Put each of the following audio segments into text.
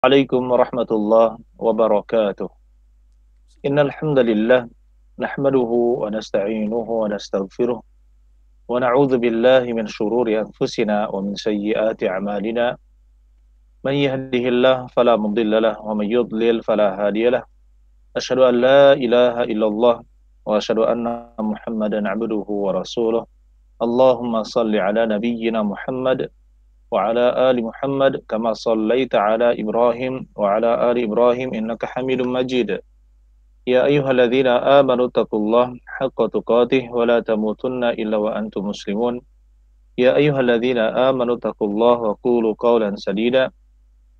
Assalamualaikum warahmatullahi wabarakatuh. Innal hamdalillah nahmaduhu wa nasta'inuhu wa nastaghfiruh wa na'udzu billahi min shururi anfusina wa min sayyiati a'malina. Man yahdihillahu fala mudilla lahu wa man yudlil fala hadiyalah. Asyhadu an la ilaha illallah wa asyhadu anna Muhammadan 'abduhu wa rasuluh. Allahumma shalli ala nabiyyina Muhammad wa ala ali Muhammad kama shallaita ala Ibrahim wa ala ali Ibrahim innaka Hamidum Majid. Ya ayyuhalladzina amanu taqullaha haqqa tuqatih wa la tamutunna illa wa antum muslimun. Ya ayyuhalladzina amanu taqullaha wa qulu qawlan sadida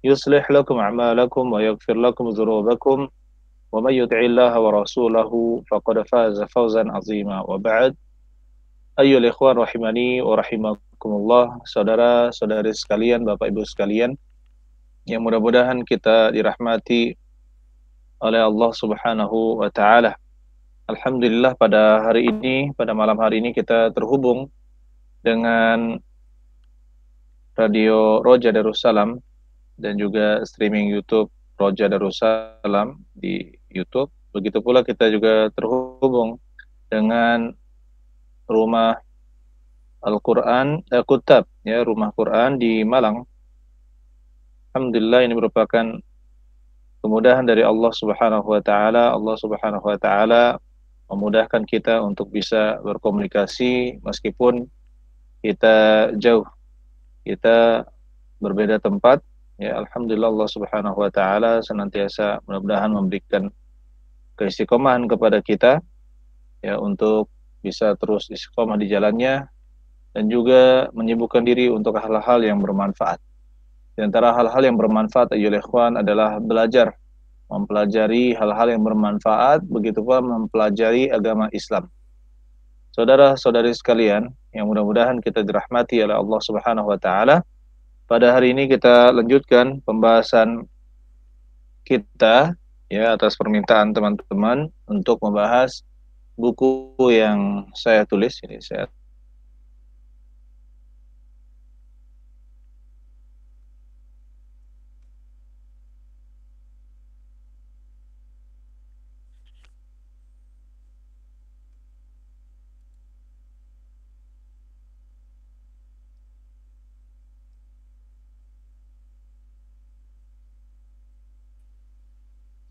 yuslih lakum a'malakum wa yaghfir lakum dzunubakum wa may yuti'illaha wa rasulahu faqad faza fawzan 'azima. Wa ba'd. Ayyuhal ikhwan rahimani wa rahimakumullah, saudara-saudari sekalian, Bapak Ibu sekalian, yang mudah-mudahan kita dirahmati oleh Allah Subhanahu wa taala. Alhamdulillah pada hari ini, pada malam hari ini kita terhubung dengan Radio Roja Darussalam dan juga streaming YouTube Roja Darussalam di YouTube. Begitu pula kita juga terhubung dengan Rumah Al-Quran, Kutab, ya, Rumah Quran di Malang. Alhamdulillah ini merupakan kemudahan dari Allah Subhanahu wa taala. Allah Subhanahu wa taala memudahkan kita untuk bisa berkomunikasi meskipun kita jauh, kita berbeda tempat. Ya, alhamdulillah Allah Subhanahu wa taala senantiasa mudah-mudahan memberikan keistiqomahan kepada kita ya untuk bisa terus istiqomah di jalannya dan juga menyibukkan diri untuk hal-hal yang bermanfaat. Di antara hal-hal yang bermanfaat ayyuhal ikhwan adalah belajar, mempelajari hal-hal yang bermanfaat, begitu pula mempelajari agama Islam. Saudara-saudari sekalian, yang mudah-mudahan kita dirahmati oleh Allah Subhanahu wa taala. Pada hari ini kita lanjutkan pembahasan kita ya atas permintaan teman-teman untuk membahas buku yang saya tulis. Ini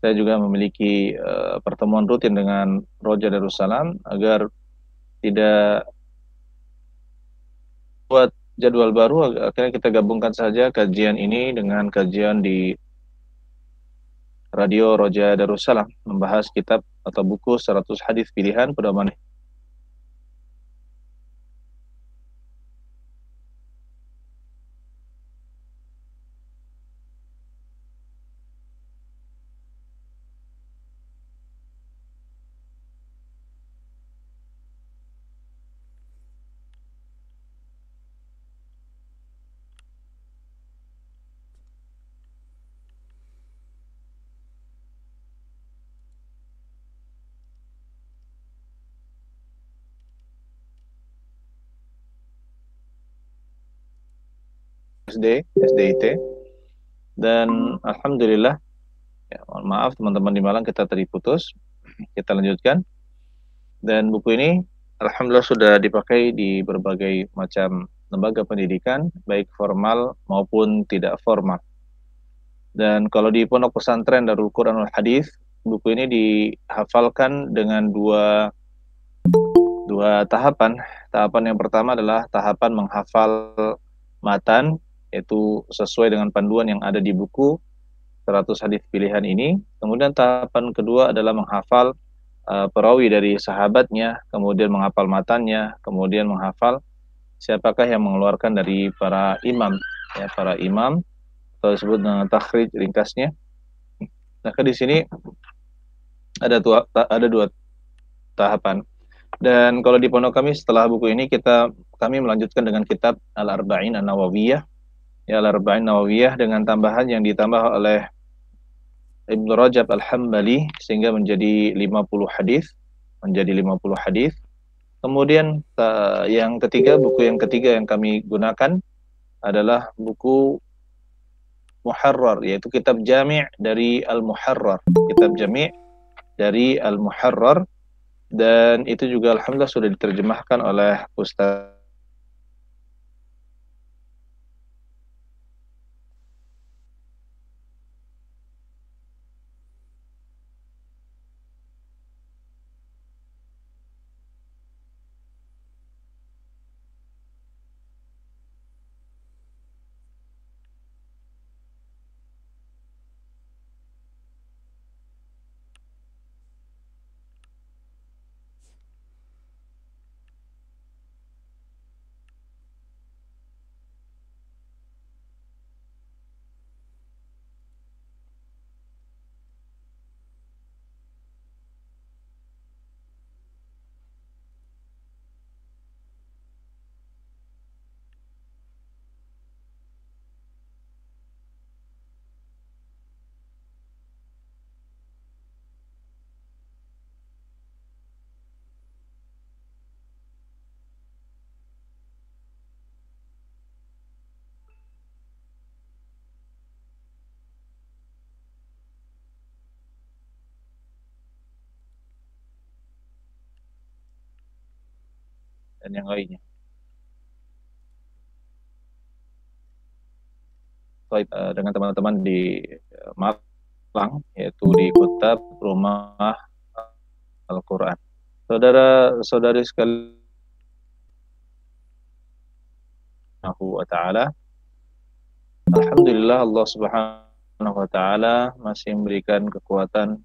saya juga memiliki pertemuan rutin dengan Roja Darussalam agar tidak buat jadwal baru, akhirnya kita gabungkan saja kajian ini dengan kajian di Radio Roja Darussalam, membahas kitab atau buku 100 hadis pilihan pedoman SDIT. Dan alhamdulillah, ya, mohon maaf teman-teman di Malang, kita tadi putus. Kita lanjutkan. Dan buku ini alhamdulillah sudah dipakai di berbagai macam lembaga pendidikan, baik formal maupun tidak formal. Dan kalau di Pondok Pesantren Darul Quran wal Hadis, buku ini dihafalkan dengan dua tahapan. Tahapan yang pertama adalah tahapan menghafal matan, yaitu sesuai dengan panduan yang ada di buku 100 hadis pilihan ini. Kemudian tahapan kedua adalah menghafal perawi dari sahabatnya, kemudian menghafal matannya, kemudian menghafal siapakah yang mengeluarkan dari para imam, ya, para imam atau disebut dengan takhrij ringkasnya. Nah, di sini ada dua tahapan. Dan kalau di pondok kami setelah buku ini kami melanjutkan dengan kitab Al-Arba'in An-Nawawiyah. Ya, Al-Arba'in Nawawiyah dengan tambahan yang ditambah oleh Ibnu Rajab Al-Hambali sehingga menjadi 50 hadis, Kemudian buku yang ketiga yang kami gunakan adalah buku Muharrar, yaitu kitab jami' dari Al-Muharrar, kitab jami' dari Al-Muharrar, dan itu juga alhamdulillah sudah diterjemahkan oleh Ustaz. Dan yang lainnya. Baik, dengan teman-teman di Malang, yaitu di Kutab Rumah Al-Quran. Saudara-saudari sekalian wa ta'ala, alhamdulillah Allah Subhanahu wa ta'ala masih memberikan kekuatan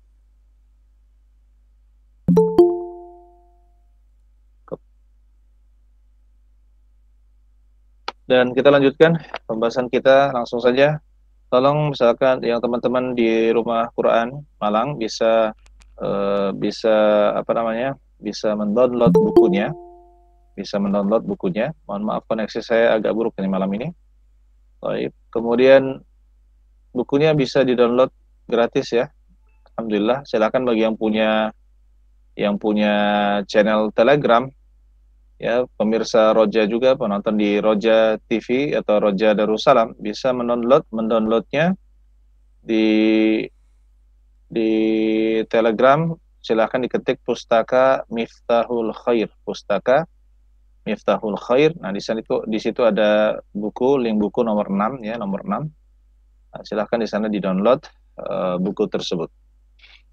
dan kita lanjutkan pembahasan kita langsung saja. Tolong misalkan yang teman-teman di Rumah Quran Malang bisa bisa apa namanya? Bisa mendownload bukunya, bisa mendownload bukunya. Mohon maaf koneksi saya agak buruk ini malam ini. Baik. Kemudian bukunya bisa di-download gratis ya. Alhamdulillah. Silakan bagi yang punya channel Telegram ya, pemirsa Roja juga, penonton di Roja TV atau Roja Darussalam bisa mendownloadnya di di Telegram. Silahkan diketik pustaka Miftahul Khair, pustaka Miftahul Khair. Nah, di situ ada buku, link buku nomor 6 ya, nomor 6. Nah, silahkan di sana di-download buku tersebut.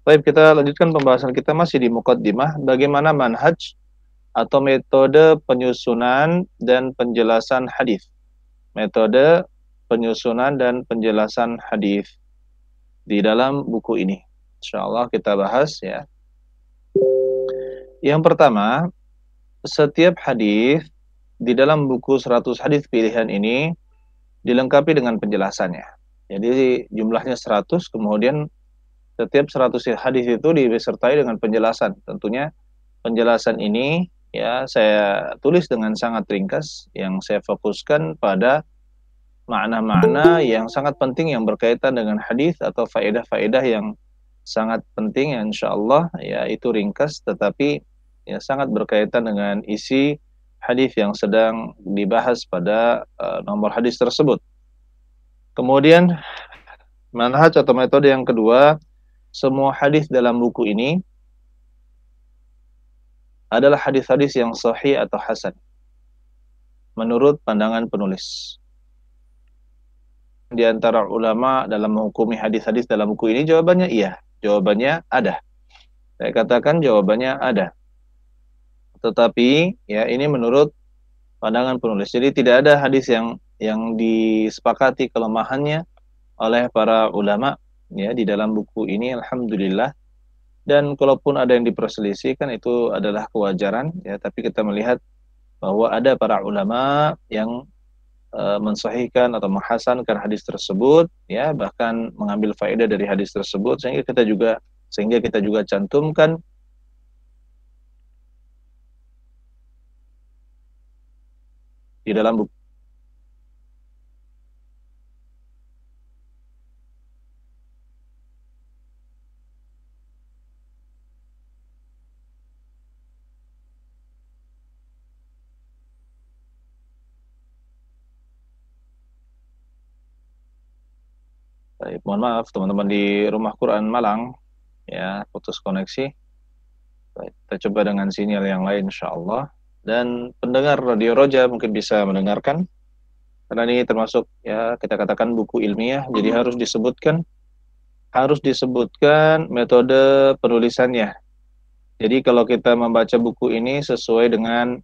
Baik, kita lanjutkan pembahasan kita masih di Muqaddimah, bagaimana manhaj atau metode penyusunan dan penjelasan hadis. Metode penyusunan dan penjelasan hadis di dalam buku ini. Insyaallah kita bahas ya. Yang pertama, setiap hadis di dalam buku 100 hadis pilihan ini dilengkapi dengan penjelasannya. Jadi jumlahnya 100, kemudian setiap 100 hadis itu disertai dengan penjelasan. Tentunya penjelasan ini ya saya tulis dengan sangat ringkas, yang saya fokuskan pada makna-makna yang sangat penting yang berkaitan dengan hadis atau faedah-faedah yang sangat penting ya, insyaallah ya, itu ringkas tetapi ya sangat berkaitan dengan isi hadis yang sedang dibahas pada nomor hadis tersebut. Kemudian manhaj atau metode yang kedua, semua hadis dalam buku ini adalah hadis-hadis yang sahih atau hasan menurut pandangan penulis. Di antara ulama dalam menghukumi hadis-hadis dalam buku ini, jawabannya iya, jawabannya ada. Saya katakan jawabannya ada. Tetapi ya ini menurut pandangan penulis. Jadi tidak ada hadis yang disepakati kelemahannya oleh para ulama ya di dalam buku ini, alhamdulillah. Dan kalaupun ada yang diperselisihkan itu adalah kewajaran ya, tapi kita melihat bahwa ada para ulama yang mensahihkan atau menghasankan hadis tersebut ya, bahkan mengambil faedah dari hadis tersebut sehingga kita juga cantumkan di dalam buku. Baik, mohon maaf teman-teman di Rumah Quran Malang, ya putus koneksi. Baik, kita coba dengan sinyal yang lain insyaallah. Dan pendengar Radio Roja mungkin bisa mendengarkan, karena ini termasuk ya kita katakan buku ilmiah, jadi harus disebutkan metode penulisannya. Jadi kalau kita membaca buku ini sesuai dengan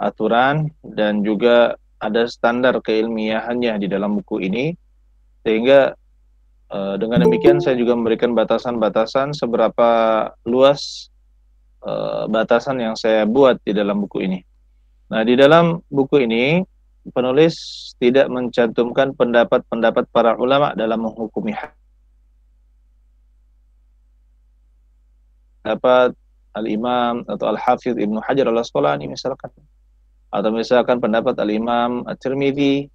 aturan dan juga ada standar keilmiahannya di dalam buku ini, sehingga dengan demikian saya juga memberikan batasan-batasan seberapa luas batasan yang saya buat di dalam buku ini. Nah, di dalam buku ini penulis tidak mencantumkan pendapat-pendapat para ulama dalam menghukumi pendapat Al-Imam atau Al-Hafidz Ibnu Hajar Al-Asqalani misalkan, atau misalkan pendapat Al-Imam At-Tirmidzi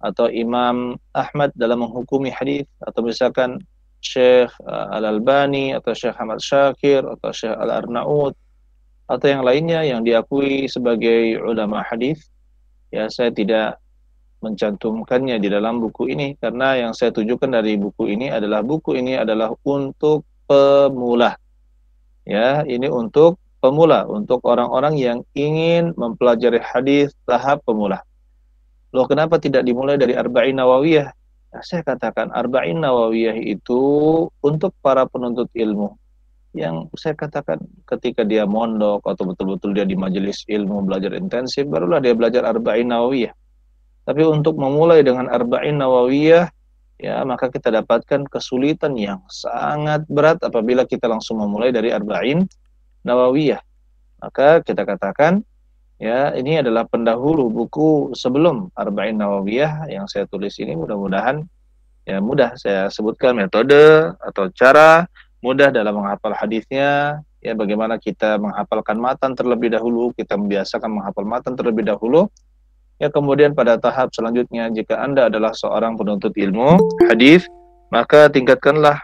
atau Imam Ahmad dalam menghukumi hadis, atau misalkan Syekh Al-Albani atau Syekh Ahmad Syakir atau Syekh Al-Arnaud atau yang lainnya yang diakui sebagai ulama hadis. Ya, saya tidak mencantumkannya di dalam buku ini karena yang saya tujukan dari buku ini adalah untuk pemula. Ya, ini untuk pemula, untuk orang-orang yang ingin mempelajari hadis tahap pemula. Loh, kenapa tidak dimulai dari Arba'in Nawawiyah? Nah, saya katakan Arba'in Nawawiyah itu untuk para penuntut ilmu. Yang saya katakan ketika dia mondok atau betul-betul dia di majelis ilmu belajar intensif, barulah dia belajar Arba'in Nawawiyah. Tapi untuk memulai dengan Arba'in Nawawiyah, ya maka kita dapatkan kesulitan yang sangat berat apabila kita langsung memulai dari Arba'in Nawawiyah. Maka kita katakan, ya, ini adalah pendahulu buku sebelum Arba'in Nawawiyah yang saya tulis ini. Mudah-mudahan ya mudah saya sebutkan metode atau cara mudah dalam menghafal hadisnya, ya bagaimana kita menghafalkan matan terlebih dahulu, kita membiasakan menghafal matan terlebih dahulu. Ya, kemudian pada tahap selanjutnya jika Anda adalah seorang penuntut ilmu hadis, maka tingkatkanlah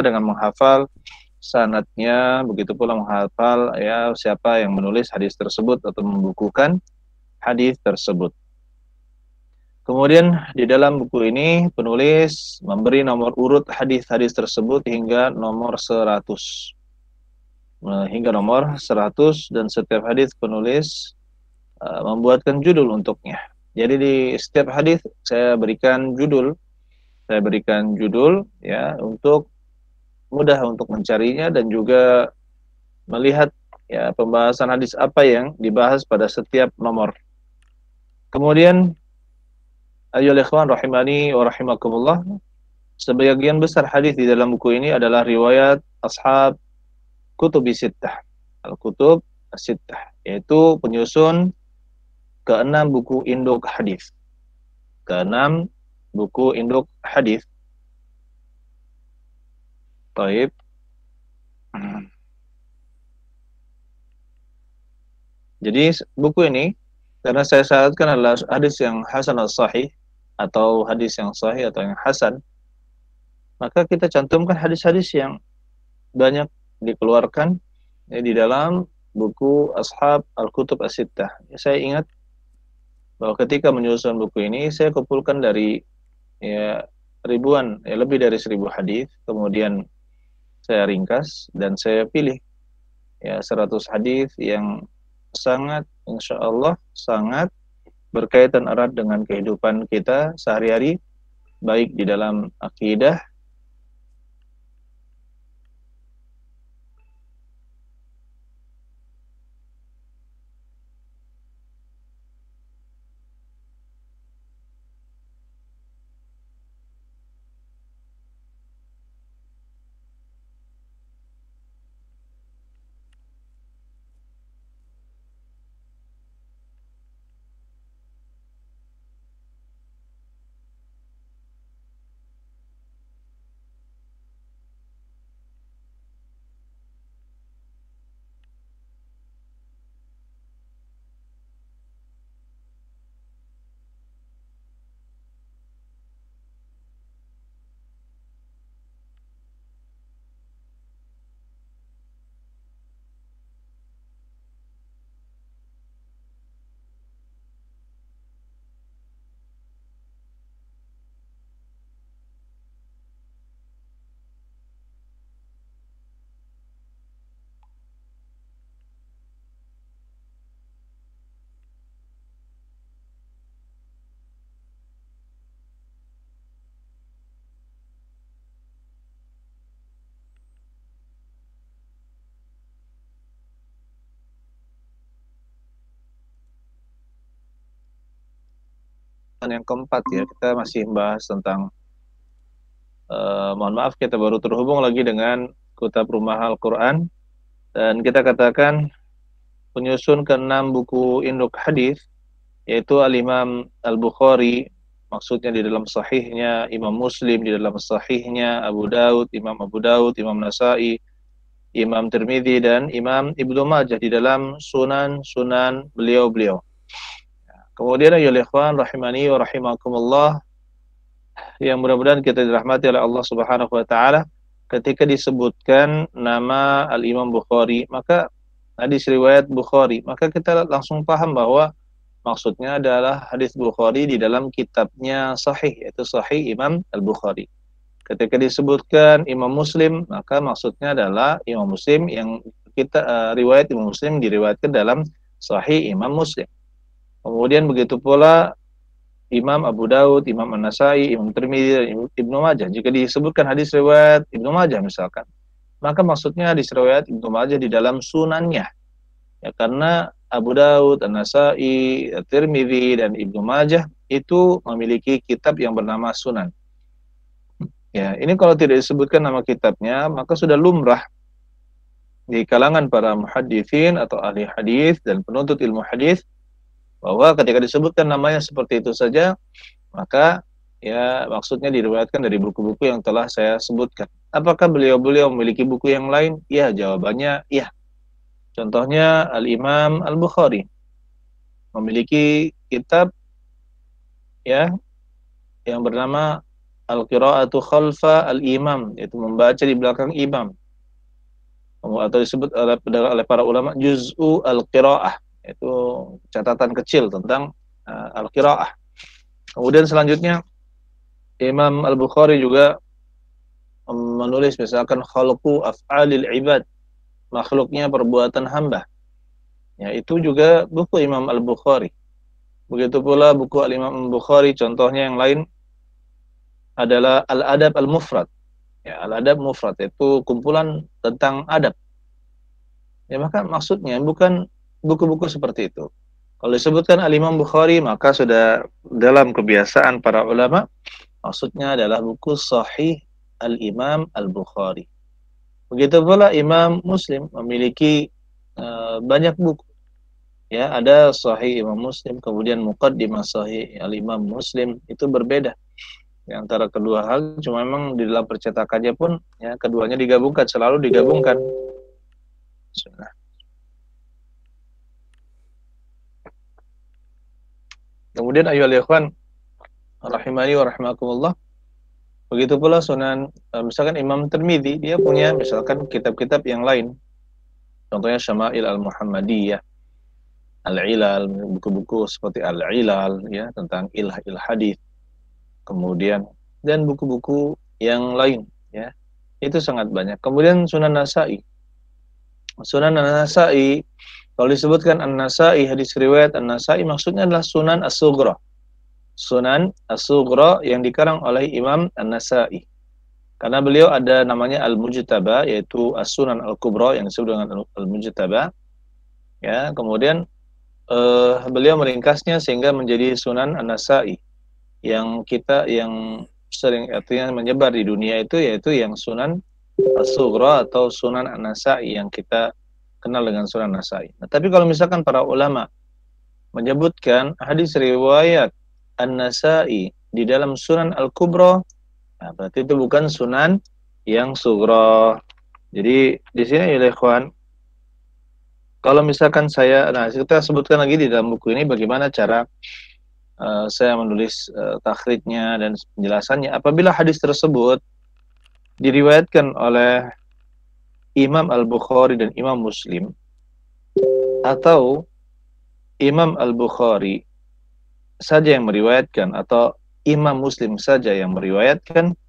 dengan menghafal sanadnya, begitu pula menghafal ya siapa yang menulis hadis tersebut atau membukukan hadis tersebut. Kemudian di dalam buku ini penulis memberi nomor urut hadis-hadis tersebut hingga nomor 100. Hingga nomor 100, dan setiap hadis penulis membuatkan judul untuknya. Jadi di setiap hadis saya berikan judul ya untuk mudah untuk mencarinya dan juga melihat ya pembahasan hadis apa yang dibahas pada setiap nomor. Kemudian ayyuhal ikhwan rahimani wa rahimakumullah, sebagian besar hadis di dalam buku ini adalah riwayat ashab kutubis sittah, al-kutub as-sittah, yaitu penyusun keenam buku induk hadis. Keenam buku induk hadis. Taib. Jadi buku ini karena saya syaratkan adalah hadis yang hasan as-sahih atau hadis yang sahih atau yang hasan, maka kita cantumkan hadis-hadis yang banyak dikeluarkan ya, di dalam buku Ashab Al-Kutub As-Sittah. Ya, saya ingat bahwa ketika menyusun buku ini saya kumpulkan dari ya ribuan, ya lebih dari 1.000 hadis, kemudian saya ringkas dan saya pilih ya 100 hadis yang sangat insya Allah sangat berkaitan erat dengan kehidupan kita sehari-hari, baik di dalam akidah yang keempat ya. Kita masih membahas tentang mohon maaf kita baru terhubung lagi dengan Kitab Rumah Al-Quran, dan kita katakan penyusun ke-6 buku induk hadis yaitu Al-Imam Al-Bukhari, maksudnya di dalam sahihnya, Imam Muslim di dalam sahihnya, Abu Daud, Imam Nasai, Imam Tirmidzi, dan Imam Ibnu Majah di dalam sunan-sunan beliau-beliau. Kemudian ya ikhwan rahimani wa rahimakumullah, yang mudah-mudahan kita dirahmati oleh Allah Subhanahu wa taala, ketika disebutkan nama Al-Imam Bukhari, maka hadis riwayat Bukhari, maka kita langsung paham bahwa maksudnya adalah hadis Bukhari di dalam kitabnya Sahih, yaitu Sahih Imam Al-Bukhari. Ketika disebutkan Imam Muslim, maka maksudnya adalah Imam Muslim yang kita riwayat Imam Muslim diriwayatkan dalam Sahih Imam Muslim. Kemudian begitu pula Imam Abu Daud, Imam An-Nasai, Imam Tirmidzi, Ibnu Majah. Jika disebutkan hadis riwayat Ibnu Majah misalkan, maka maksudnya hadis riwayat Ibnu Majah di dalam sunannya. Ya, karena Abu Daud, An-Nasai, Tirmidzi, dan Ibnu Majah itu memiliki kitab yang bernama Sunan. Ya, ini kalau tidak disebutkan nama kitabnya, maka sudah lumrah di kalangan para muhaditsin atau ahli hadis dan penuntut ilmu hadis bahwa ketika disebutkan namanya seperti itu saja, maka ya maksudnya diriwayatkan dari buku-buku yang telah saya sebutkan. Apakah beliau-beliau memiliki buku yang lain? Ya, jawabannya ya. Contohnya Al-Imam Al-Bukhari memiliki kitab ya yang bernama Al-Qira'atu Khalfa Al-Imam, yaitu membaca di belakang imam, atau disebut oleh para ulama Juz'u Al-Qira'ah, itu catatan kecil tentang Al-Qira'ah. Kemudian selanjutnya Imam Al-Bukhari juga menulis misalkan Khalqu Af'alil Ibad, makhluknya perbuatan hamba. Ya, itu juga buku Imam Al-Bukhari. Begitu pula buku Al-Imam Al-Bukhari, contohnya yang lain adalah Al-Adab Al-Mufrad. Ya, Al-Adab Mufrad itu kumpulan tentang adab. Ya, maka maksudnya bukan buku-buku seperti itu. Kalau disebutkan Al-Imam Bukhari, maka sudah dalam kebiasaan para ulama, maksudnya adalah buku Sahih Al-Imam Al-Bukhari. Begitu pula Imam Muslim memiliki banyak buku. Ya, ada Sahih Imam Muslim, kemudian Muqaddimah Sahih Al-Imam Muslim, itu berbeda. Di antara kedua hal, cuma memang di dalam percetakannya pun ya keduanya digabungkan, selalu digabungkan. Nah. Kemudian ayyuhal ikhwan rahimani wa rahimakumullah, begitu pula Sunan, misalkan Imam Tirmidzi, dia punya misalkan kitab-kitab yang lain. Contohnya Syama'il Al-Muhammadiyah, Al-Ilal, buku-buku seperti Al-Ilal ya tentang ilhah hadis. Kemudian dan buku-buku yang lain ya. Itu sangat banyak. Kemudian Sunan Nasai. Sunan Nasai, kalau disebutkan An-Nasai, hadis riwayat An-Nasai, maksudnya adalah Sunan As-Sughra. Sunan As-Sughra yang dikarang oleh Imam An-Nasai. Karena beliau ada namanya Al-Mujtaba, yaitu As-Sunan Al-Kubra yang disebut dengan Al-Mujtaba. Ya, kemudian beliau meringkasnya sehingga menjadi Sunan An-Nasai. Yang sering artinya menyebar di dunia itu yaitu yang Sunan As-Sughra atau Sunan An-Nasai yang kita kenal dengan Sunan Nasai. Nah, tapi kalau misalkan para ulama menyebutkan hadis riwayat An-Nasai di dalam Sunan Al-Kubra, nah, berarti itu bukan Sunan yang Sughra. Jadi di sini ya ikhwan, kalau misalkan kita sebutkan lagi di dalam buku ini bagaimana cara saya menulis takhrijnya dan penjelasannya. Apabila hadis tersebut diriwayatkan oleh Imam Al-Bukhari dan Imam Muslim, atau Imam Al-Bukhari saja yang meriwayatkan atau Imam Muslim saja yang meriwayatkan,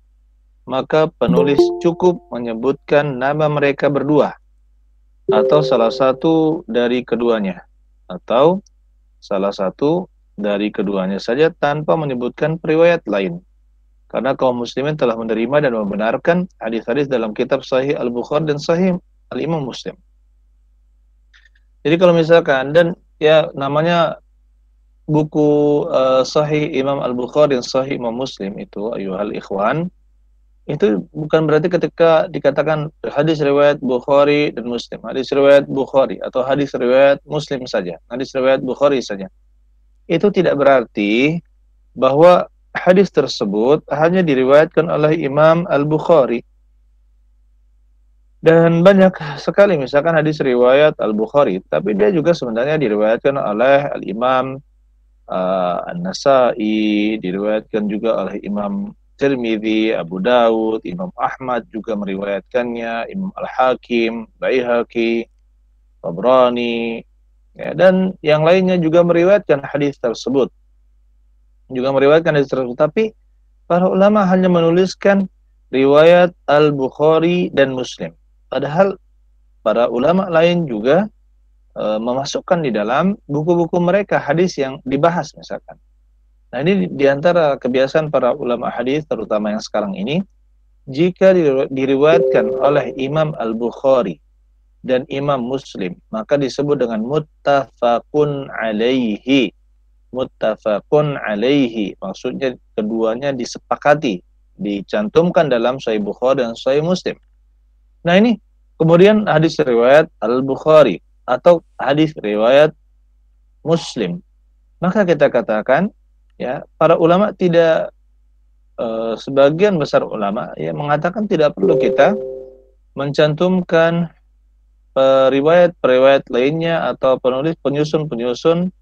maka penulis cukup menyebutkan nama mereka berdua atau salah satu dari keduanya, atau salah satu dari keduanya saja tanpa menyebutkan periwayat lain. Karena kaum muslimin telah menerima dan membenarkan hadis-hadis dalam kitab Sahih Al-Bukhari dan Sahih Al-Imam Muslim. Jadi kalau misalkan, dan ya namanya buku Sahih Imam Al-Bukhari dan Sahih Imam Muslim itu, ayuhal ikhwan, itu bukan berarti ketika dikatakan hadis riwayat Bukhari dan Muslim, hadis riwayat Bukhari atau hadis riwayat Muslim saja, hadis riwayat Bukhari saja. Itu tidak berarti bahwa hadis tersebut hanya diriwayatkan oleh Imam Al-Bukhari. Dan banyak sekali misalkan hadis riwayat Al-Bukhari, tapi dia juga sebenarnya diriwayatkan oleh Al-Imam An-Nasai, diriwayatkan juga oleh Imam Tirmidzi, Abu Dawud, Imam Ahmad juga meriwayatkannya, Imam Al-Hakim, Baihaqi, Tabrani, ya, dan yang lainnya juga meriwayatkan hadis tersebut. Tapi para ulama hanya menuliskan riwayat Al-Bukhari dan Muslim. Padahal para ulama lain juga memasukkan di dalam buku-buku mereka hadis yang dibahas misalkan. Nah, ini diantara kebiasaan para ulama hadis terutama yang sekarang ini, jika diriwayatkan oleh Imam Al-Bukhari dan Imam Muslim, maka disebut dengan muttafaqun alaihi. Muttafaqun alaihi, maksudnya keduanya disepakati, dicantumkan dalam Sahih Bukhari dan Sahih Muslim. Nah, ini kemudian hadis riwayat Al-Bukhari atau hadis riwayat Muslim, maka kita katakan, ya, para ulama tidak, sebagian besar ulama ya mengatakan tidak perlu kita mencantumkan periwayat-periwayat lainnya atau penyusun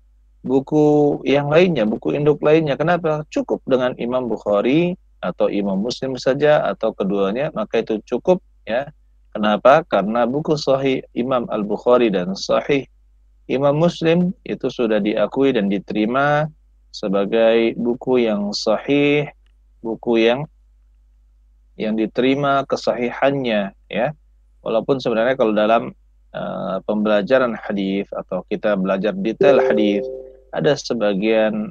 buku yang lainnya, buku induk lainnya. Kenapa? Cukup dengan Imam Bukhari atau Imam Muslim saja atau keduanya, maka itu cukup, ya. Kenapa? Karena buku Sahih Imam Al-Bukhari dan Sahih Imam Muslim itu sudah diakui dan diterima sebagai buku yang sahih, buku yang diterima kesahihannya, ya. Walaupun sebenarnya kalau dalam pembelajaran hadis atau kita belajar detail hadis, ada sebagian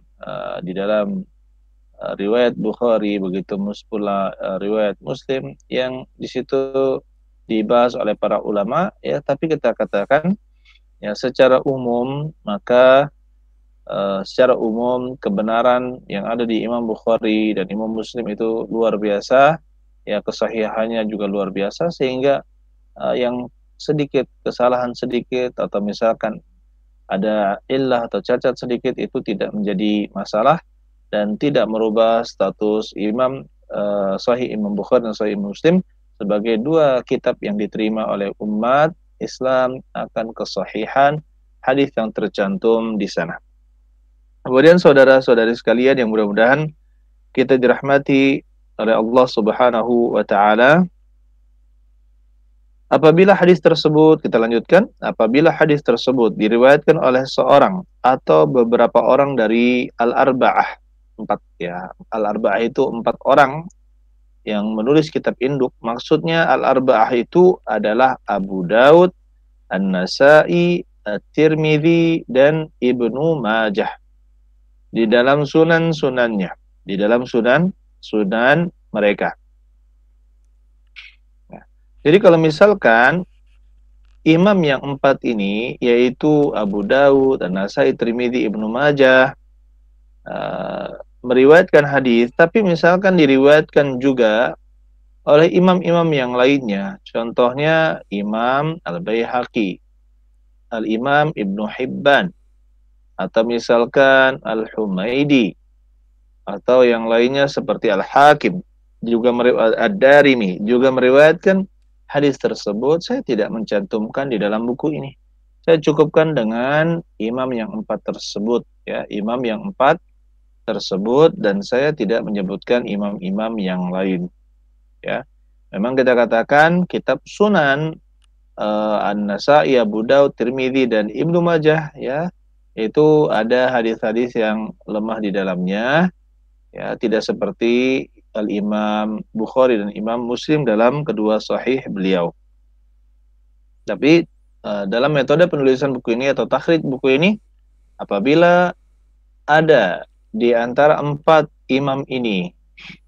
di dalam riwayat Bukhari, begitu pula riwayat Muslim yang di situ dibahas oleh para ulama, ya, tapi kita katakan, ya, secara umum, maka secara umum kebenaran yang ada di Imam Bukhari dan Imam Muslim itu luar biasa, ya, kesahihannya juga luar biasa, sehingga yang sedikit kesalahan sedikit atau misalkan ada illah atau cacat sedikit itu tidak menjadi masalah dan tidak merubah status Sahih Imam Bukhari dan Sahih Muslim sebagai dua kitab yang diterima oleh umat Islam akan kesahihan hadis yang tercantum di sana. Kemudian saudara-saudari sekalian yang mudah-mudahan kita dirahmati oleh Allah Subhanahu wa taala, apabila hadis tersebut, kita lanjutkan, apabila hadis tersebut diriwayatkan oleh seorang atau beberapa orang dari al-arba'ah, 4, ya, al-arba'ah itu 4 orang yang menulis kitab induk. Maksudnya al-arba'ah itu adalah Abu Daud, An-Nasai, At-Tirmidzi, dan Ibnu Majah. Di dalam sunan-sunannya, di dalam sunan mereka. Jadi kalau misalkan imam yang 4 ini, yaitu Abu Dawud, An-Nasai, Tirmidzi, Ibnu Majah, meriwayatkan hadis, tapi misalkan diriwayatkan juga oleh imam-imam yang lainnya, contohnya Imam Al-Baihaqi, Al-Imam Ibnu Hibban, atau misalkan Al-Humaidi, atau yang lainnya seperti Al-Hakim, juga Ad-Darimi, juga meriwayatkan hadis tersebut, saya tidak mencantumkan di dalam buku ini. Saya cukupkan dengan imam yang 4 tersebut, ya, imam yang 4 tersebut, dan saya tidak menyebutkan imam-imam yang lain, ya. Memang kita katakan kitab Sunan An-Nasai, Abu Daud, Tirmidzi, dan Ibnu Majah, ya, itu ada hadis-hadis yang lemah di dalamnya, ya, tidak seperti Al-Imam Bukhari dan Imam Muslim dalam kedua sahih beliau. Tapi dalam metode penulisan buku ini atau takhrij buku ini, apabila ada di antara 4 imam ini,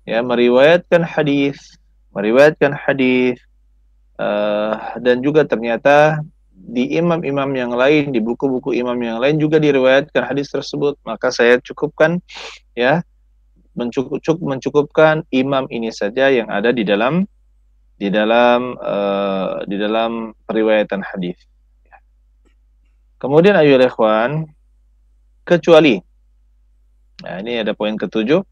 ya, meriwayatkan hadis dan juga ternyata di imam-imam yang lain, di buku-buku imam yang lain juga diriwayatkan hadis tersebut, maka saya cukupkan ya, mencukupkan imam ini saja yang ada di dalam periwayatan hadis. Kemudian ayo ikhwan, kecuali, nah ini ada poin ketujuh,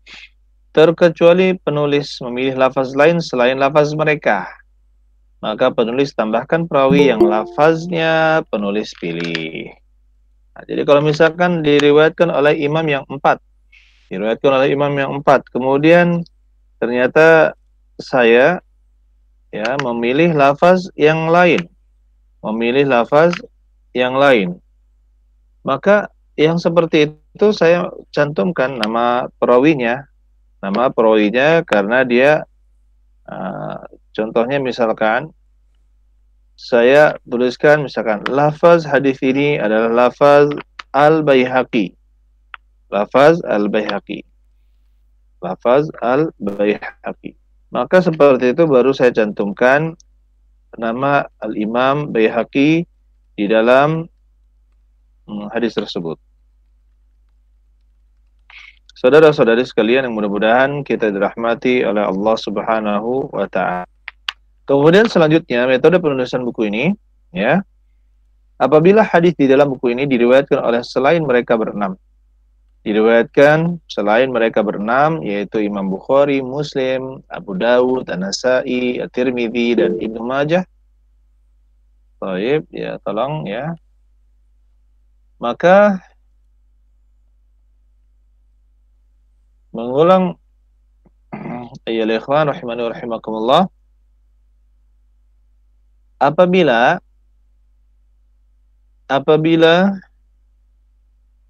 terkecuali penulis memilih lafaz lain selain lafaz mereka, maka penulis tambahkan perawi yang lafaznya penulis pilih. Nah, jadi kalau misalkan diriwayatkan oleh imam yang empat, kemudian ternyata saya ya memilih lafaz yang lain, maka yang seperti itu saya cantumkan nama perawinya karena dia contohnya misalkan saya tuliskan misalkan lafaz hadis ini adalah lafaz Al-Baihaqi. Maka seperti itu baru saya cantumkan nama Al-Imam Baihaqi di dalam hadis tersebut. Saudara-saudari sekalian yang mudah-mudahan kita dirahmati oleh Allah Subhanahu wa taala. Kemudian selanjutnya metode penulisan buku ini ya. Apabila hadis di dalam buku ini diriwayatkan oleh selain mereka berenam, yaitu Imam Bukhari, Muslim, Abu Dawud, An-Nasa'i, At-Tirmidzi dan Ibnu Majah. Baik, ya tolong ya. Maka mengulang ayyuhal ikhwan rahimani wa rahimakumullah, apabila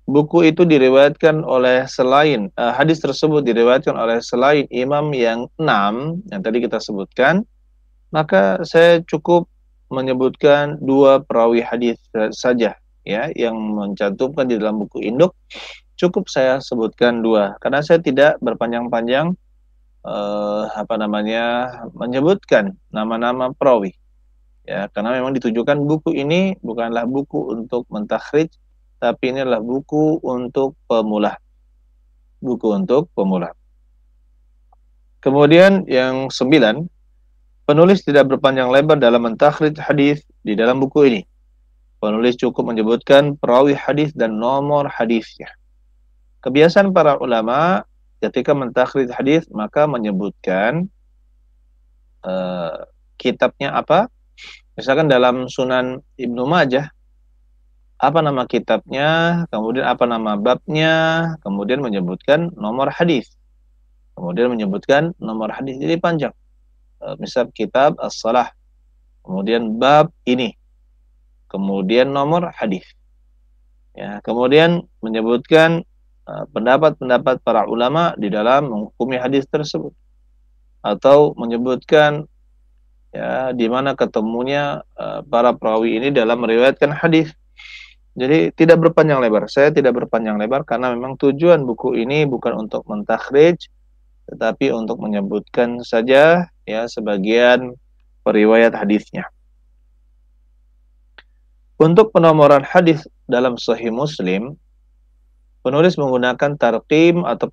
buku itu diriwayatkan oleh selain hadis tersebut diriwayatkan oleh selain imam yang 6 yang tadi kita sebutkan, maka saya cukup menyebutkan 2 perawi hadis saja ya yang mencantumkan di dalam buku induk. Cukup saya sebutkan 2 karena saya tidak berpanjang-panjang menyebutkan nama-nama perawi ya, karena memang ditujukan buku ini bukanlah buku untuk mentakhrij, tapi ini adalah buku untuk pemula. Kemudian yang 9, penulis tidak berpanjang lebar dalam mentakhrij hadis di dalam buku ini. Penulis cukup menyebutkan perawi hadis dan nomor hadisnya. Kebiasaan para ulama ketika mentakhrij hadis maka menyebutkan kitabnya apa. Misalkan dalam Sunan Ibnu Majah, apa nama kitabnya, kemudian apa nama babnya, kemudian menyebutkan nomor hadis. Jadi panjang. Misal kitab As-Salah, kemudian bab ini, kemudian nomor hadis. Ya, kemudian menyebutkan pendapat-pendapat para ulama di dalam menghukumi hadis tersebut, atau menyebutkan ya di mana ketemunya para perawi ini dalam meriwayatkan hadis. Jadi tidak berpanjang lebar. Saya tidak berpanjang lebar karena memang tujuan buku ini bukan untuk mentakhrij, tetapi untuk menyebutkan saja ya sebagian periwayat hadisnya. Untuk penomoran hadis dalam Sahih Muslim, penulis menggunakan tarqim atau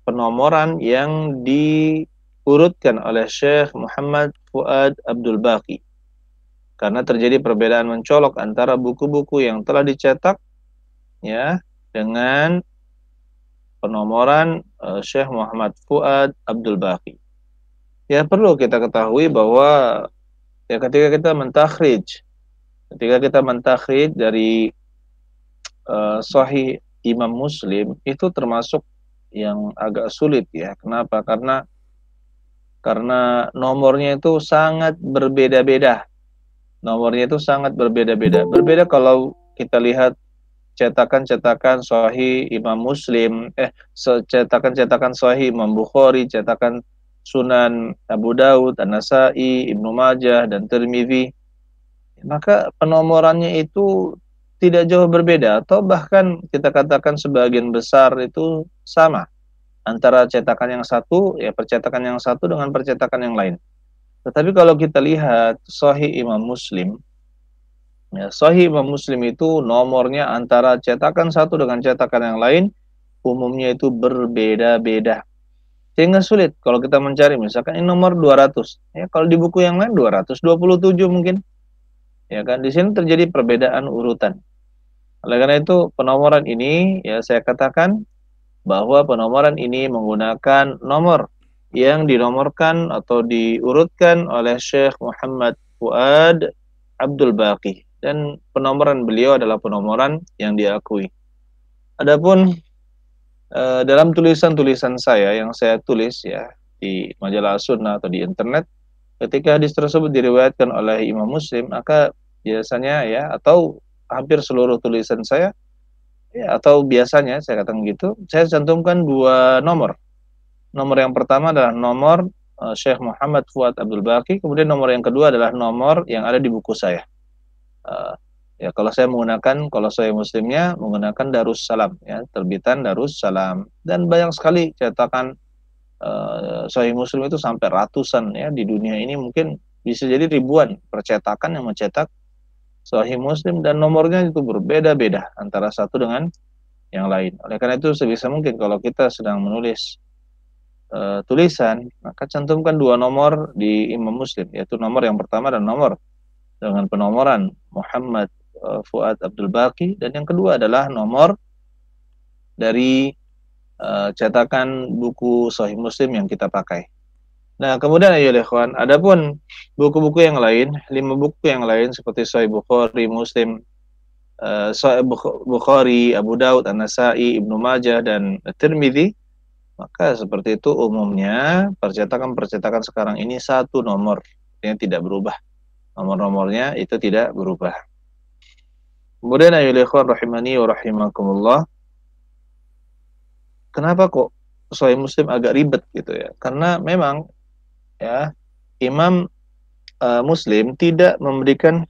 penomoran yang diurutkan oleh Syekh Muhammad Fuad Abdul Baqi. Karena terjadi perbedaan mencolok antara buku-buku yang telah dicetak ya dengan penomoran Syekh Muhammad Fuad Abdul Baqi. Ya perlu kita ketahui bahwa ya ketika kita mentakhrij dari Sahih Imam Muslim itu termasuk yang agak sulit ya. Kenapa? Karena nomornya itu sangat berbeda-beda. Berbeda kalau kita lihat cetakan-cetakan Sahih Imam Muslim, cetakan-cetakan Sahih Imam Bukhari, cetakan Sunan Abu Dawud, An-Nasa'i, Ibnu Majah, dan Tirmidzi. Maka penomorannya itu tidak jauh berbeda, atau bahkan kita katakan sebagian besar itu sama antara percetakan yang satu dengan percetakan yang lain. Tetapi kalau kita lihat Sahih Imam Muslim Ya, Sahih Imam Muslim itu nomornya antara cetakan satu dengan cetakan yang lain umumnya itu berbeda-beda. Sehingga sulit kalau kita mencari misalkan ini nomor 200. Ya, kalau di buku yang lain 227 mungkin. Ya kan, di sini terjadi perbedaan urutan. Oleh karena itu, penomoran ini ya saya katakan bahwa penomoran ini menggunakan nomor yang dinomorkan atau diurutkan oleh Syekh Muhammad Fuad Abdul Baqi dan penomoran beliau adalah penomoran yang diakui. Adapun dalam tulisan-tulisan saya yang saya tulis ya di majalah Sunnah atau di internet, ketika hadis tersebut diriwayatkan oleh Imam Muslim, maka biasanya ya atau hampir seluruh tulisan saya ya, atau biasanya saya katakan gitu, saya cantumkan dua nomor. Nomor yang pertama adalah nomor Syekh Muhammad Fuad Abdul Baqi, kemudian nomor yang kedua adalah nomor yang ada di buku saya. Uh, ya kalau saya menggunakan, kalau saya muslimnya menggunakan Darussalam ya, terbitan Darussalam, dan banyak sekali cetakan Sahih Muslim itu sampai ratusan ya di dunia ini, mungkin bisa jadi ribuan percetakan yang mencetak Sahih Muslim dan nomornya itu berbeda-beda antara satu dengan yang lain. Oleh karena itu sebisa mungkin kalau kita sedang menulis tulisan, maka cantumkan dua nomor di Imam Muslim, yaitu nomor yang pertama dan nomor dengan penomoran Muhammad Fuad Abdul Baqi, dan yang kedua adalah nomor dari cetakan buku Sahih Muslim yang kita pakai. Nah, kemudian ayo ikhwan, adapun buku-buku yang lain, 5 buku yang lain seperti Sahih Bukhari, Muslim, Sahih Bukhari, Abu Daud, An-Nasai, Ibnu Majah dan Tirmidzi, maka seperti itu umumnya percetakan-percetakan sekarang ini satu nomor yang tidak berubah. Nomor-nomornya itu tidak berubah. Kemudian ayo ikhwan rahimani wa rahimakumullah, kenapa kok Sahih Muslim agak ribet gitu ya? Karena memang ya Imam Muslim tidak memberikan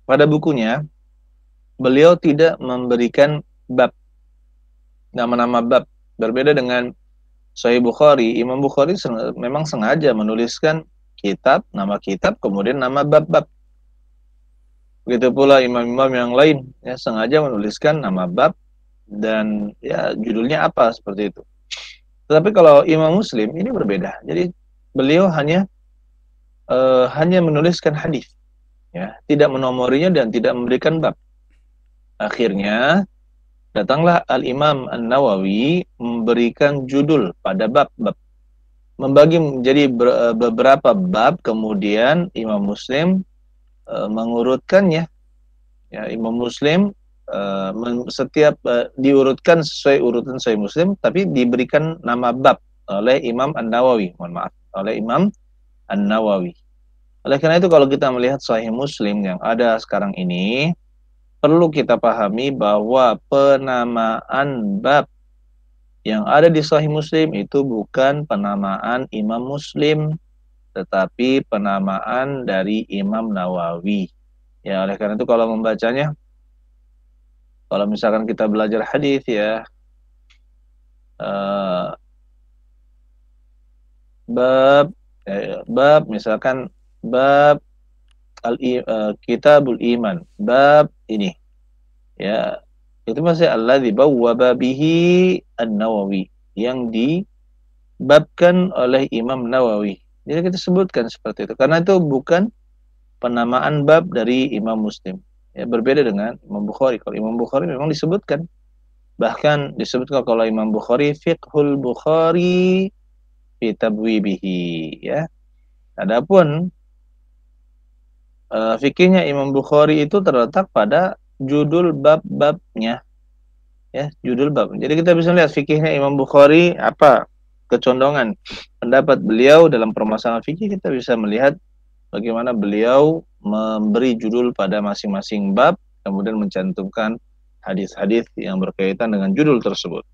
pada bukunya, beliau tidak memberikan bab, nama-nama bab. Berbeda dengan Sahih Bukhari, Imam Bukhari memang sengaja menuliskan kitab, nama kitab, kemudian nama bab-bab. Begitu pula imam-imam yang lain ya sengaja menuliskan nama bab dan ya judulnya apa seperti itu. Tetapi kalau Imam Muslim ini berbeda. Jadi beliau hanya menuliskan hadis, ya, tidak menomorinya dan tidak memberikan bab. Akhirnya datanglah Al-Imam An-Nawawi memberikan judul pada bab-bab, membagi menjadi beberapa bab, kemudian Imam Muslim mengurutkannya. Ya, Imam Muslim setiap diurutkan sesuai urutan Sahih Muslim, tapi diberikan nama bab oleh Imam An-Nawawi, mohon maaf, oleh Imam An-Nawawi. Oleh karena itu kalau kita melihat Sahih Muslim yang ada sekarang ini, perlu kita pahami bahwa penamaan bab yang ada di Sahih Muslim itu bukan penamaan Imam Muslim, tetapi penamaan dari Imam Nawawi. Ya, oleh karena itu kalau membacanya, kalau misalkan kita belajar hadis ya, bab misalkan bab Kitabul Iman, bab ini ya, itu masih alladzi bawwaba bihi An-Nawawi, yang dibabkan oleh Imam Nawawi. Jadi kita sebutkan seperti itu karena itu bukan penamaan bab dari Imam Muslim. Ya, berbeda dengan Imam Bukhari. Kalau Imam Bukhari memang disebutkan, bahkan disebutkan kalau Imam Bukhari fiqhul Bukhari fi tabwibihi, ya. Adapun fikihnya Imam Bukhari itu terletak pada judul bab-babnya, ya, judul bab. Jadi kita bisa lihat fikihnya Imam Bukhari apa kecondongan pendapat beliau dalam permasalahan fikih, kita bisa melihat bagaimana beliau memberi judul pada masing-masing bab, kemudian mencantumkan hadis-hadis yang berkaitan dengan judul tersebut.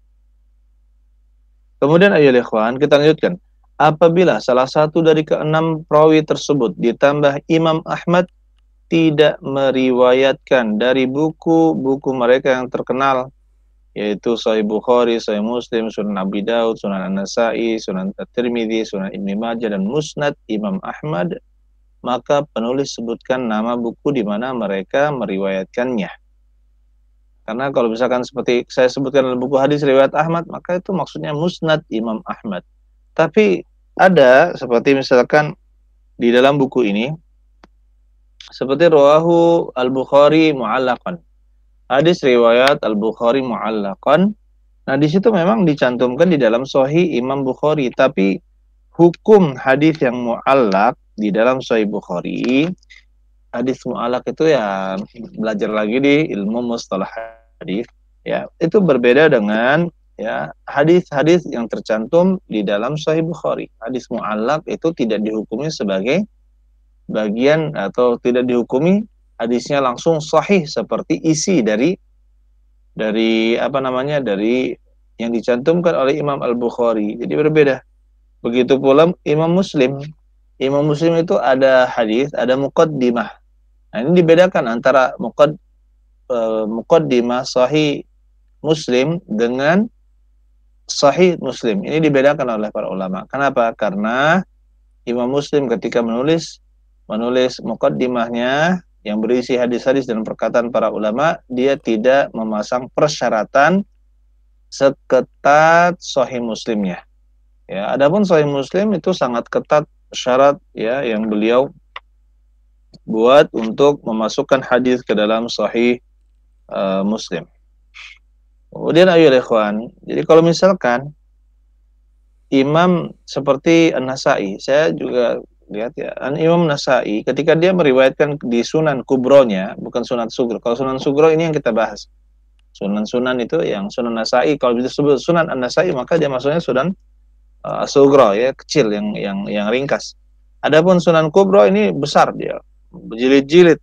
Kemudian ayo ikhwan, kita lanjutkan. Apabila salah satu dari keenam perawi tersebut ditambah Imam Ahmad tidak meriwayatkan dari buku-buku mereka yang terkenal, yaitu Sahih Bukhari, Sahih Muslim, Sunan Abi Daud, Sunan An-Nasai, Sunan At-Tirmidzi, Sunan Ibnu Majah, dan Musnad Imam Ahmad, maka penulis sebutkan nama buku di mana mereka meriwayatkannya. Karena kalau misalkan seperti saya sebutkan dalam buku hadis riwayat Ahmad, maka itu maksudnya musnad Imam Ahmad. Tapi ada seperti misalkan di dalam buku ini, seperti rawahu Al-Bukhari mu'allaqan. Hadis riwayat Al-Bukhari mu'allaqan. Nah, di situ memang dicantumkan di dalam Sahih Imam Bukhari, tapi hukum hadis yang mu'allaq di dalam Sahih Bukhari, hadis mu'allaq itu ya belajar lagi di ilmu mustalah hadis, ya itu berbeda dengan ya hadis-hadis yang tercantum di dalam Sahih Bukhari. Hadis mu'allaq itu tidak dihukumi sebagai bagian atau tidak dihukumi hadisnya langsung sahih seperti isi dari apa namanya dari yang dicantumkan oleh Imam Al-Bukhari. Jadi berbeda. Begitu pula Imam Muslim. Imam Muslim itu ada hadis, ada muqaddimah. Nah, ini dibedakan antara muqaddimah sahih Muslim dengan sahih Muslim. Ini dibedakan oleh para ulama. Kenapa? Karena Imam Muslim ketika menulis muqaddimahnya yang berisi hadis-hadis dan perkataan para ulama, dia tidak memasang persyaratan seketat sahih Muslimnya. Ya, adapun sahih Muslim itu sangat ketat syarat ya yang beliau buat untuk memasukkan hadis ke dalam sahih Muslim. Kemudian ayo ikhwan, jadi kalau misalkan imam seperti An-Nasa'i, saya juga lihat ya, Imam Nasai ketika dia meriwayatkan di Sunan Kubronya, bukan Sunan Sugro. Kalau Sunan Sugro ini yang kita bahas. Sunan-sunan itu yang Sunan Nasai, kalau disebut Sunan An-Nasai maka dia maksudnya Sunan Sugro ya, kecil yang ringkas. Adapun Sunan Kubro ini besar dia, berjilid-jilid.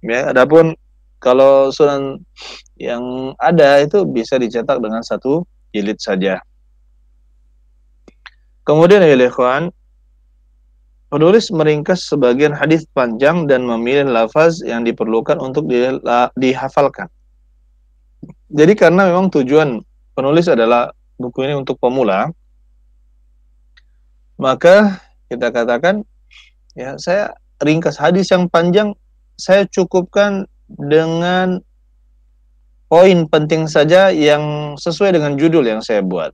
Ya, adapun kalau Sunan yang ada itu bisa dicetak dengan satu jilid saja. Kemudian ya ikhwan, penulis meringkas sebagian hadis panjang dan memilih lafaz yang diperlukan untuk dihafalkan. Jadi karena memang tujuan penulis adalah buku ini untuk pemula, maka kita katakan, ya saya ringkas hadis yang panjang, saya cukupkan dengan poin penting saja yang sesuai dengan judul yang saya buat.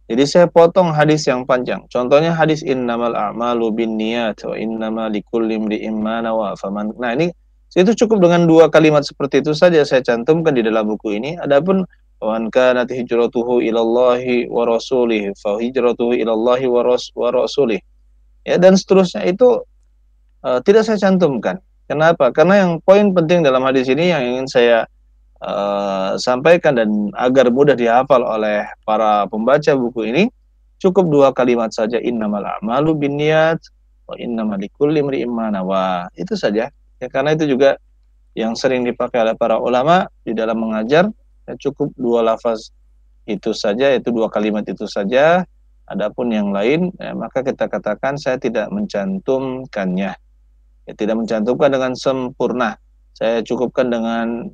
Jadi saya potong hadis yang panjang. Contohnya hadis innamal a'malu binniyat wa innama likulli imri'in ma nawa faman. Nah, ini itu cukup dengan 2 kalimat seperti itu saja saya cantumkan di dalam buku ini. Adapun wan kanat hijratuhu ilallahi wa rasulih fa hijratuhu ilallahi wa rasulih. Ya, dan seterusnya itu tidak saya cantumkan. Kenapa? Karena yang poin penting dalam hadis ini yang ingin saya sampaikan dan agar mudah dihafal oleh para pembaca buku ini, cukup 2 kalimat saja, innamal a'malu binniyat wa innamal likulli imri'in ma nawa. Itu saja. Ya, karena itu juga yang sering dipakai oleh para ulama di dalam mengajar, ya, cukup 2 lafaz itu saja, itu 2 kalimat itu saja. Adapun yang lain, ya, maka kita katakan saya tidak mencantumkannya. Ya, tidak mencantumkan dengan sempurna. Saya cukupkan dengan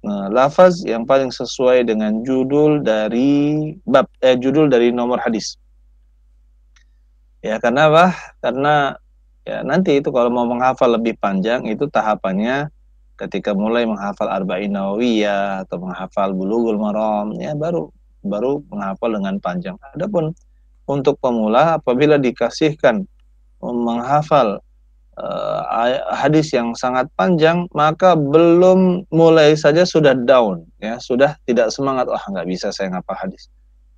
lafaz yang paling sesuai dengan judul dari judul dari nomor hadis. Ya, karena apa? Karena ya nanti itu kalau mau menghafal lebih panjang itu tahapannya ketika mulai menghafal Arba'in Nawawiyah atau menghafal Bulughul Maram, ya baru menghafal dengan panjang. Adapun untuk pemula apabila dikasihkan menghafal hadis yang sangat panjang, maka belum mulai saja sudah down, ya sudah tidak semangat, nggak bisa saya ngapal hadis.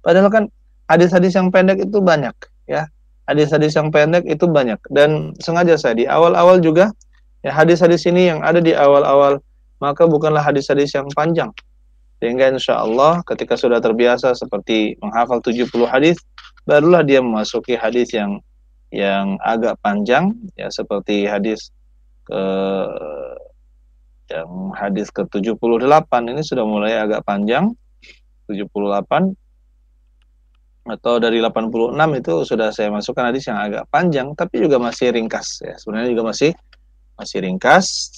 Padahal kan hadis-hadis yang pendek itu banyak, ya hadis-hadis yang pendek itu banyak, dan sengaja saya di awal-awal juga ya hadis-hadis ini yang ada di awal-awal, maka bukanlah hadis-hadis yang panjang, sehingga insya Allah ketika sudah terbiasa seperti menghafal 70 hadis, barulah dia memasuki hadis yang agak panjang, ya seperti hadis ke-78 ini sudah mulai agak panjang, 78 atau dari 86 itu sudah saya masukkan hadis yang agak panjang tapi juga masih ringkas, ya sebenarnya juga masih ringkas.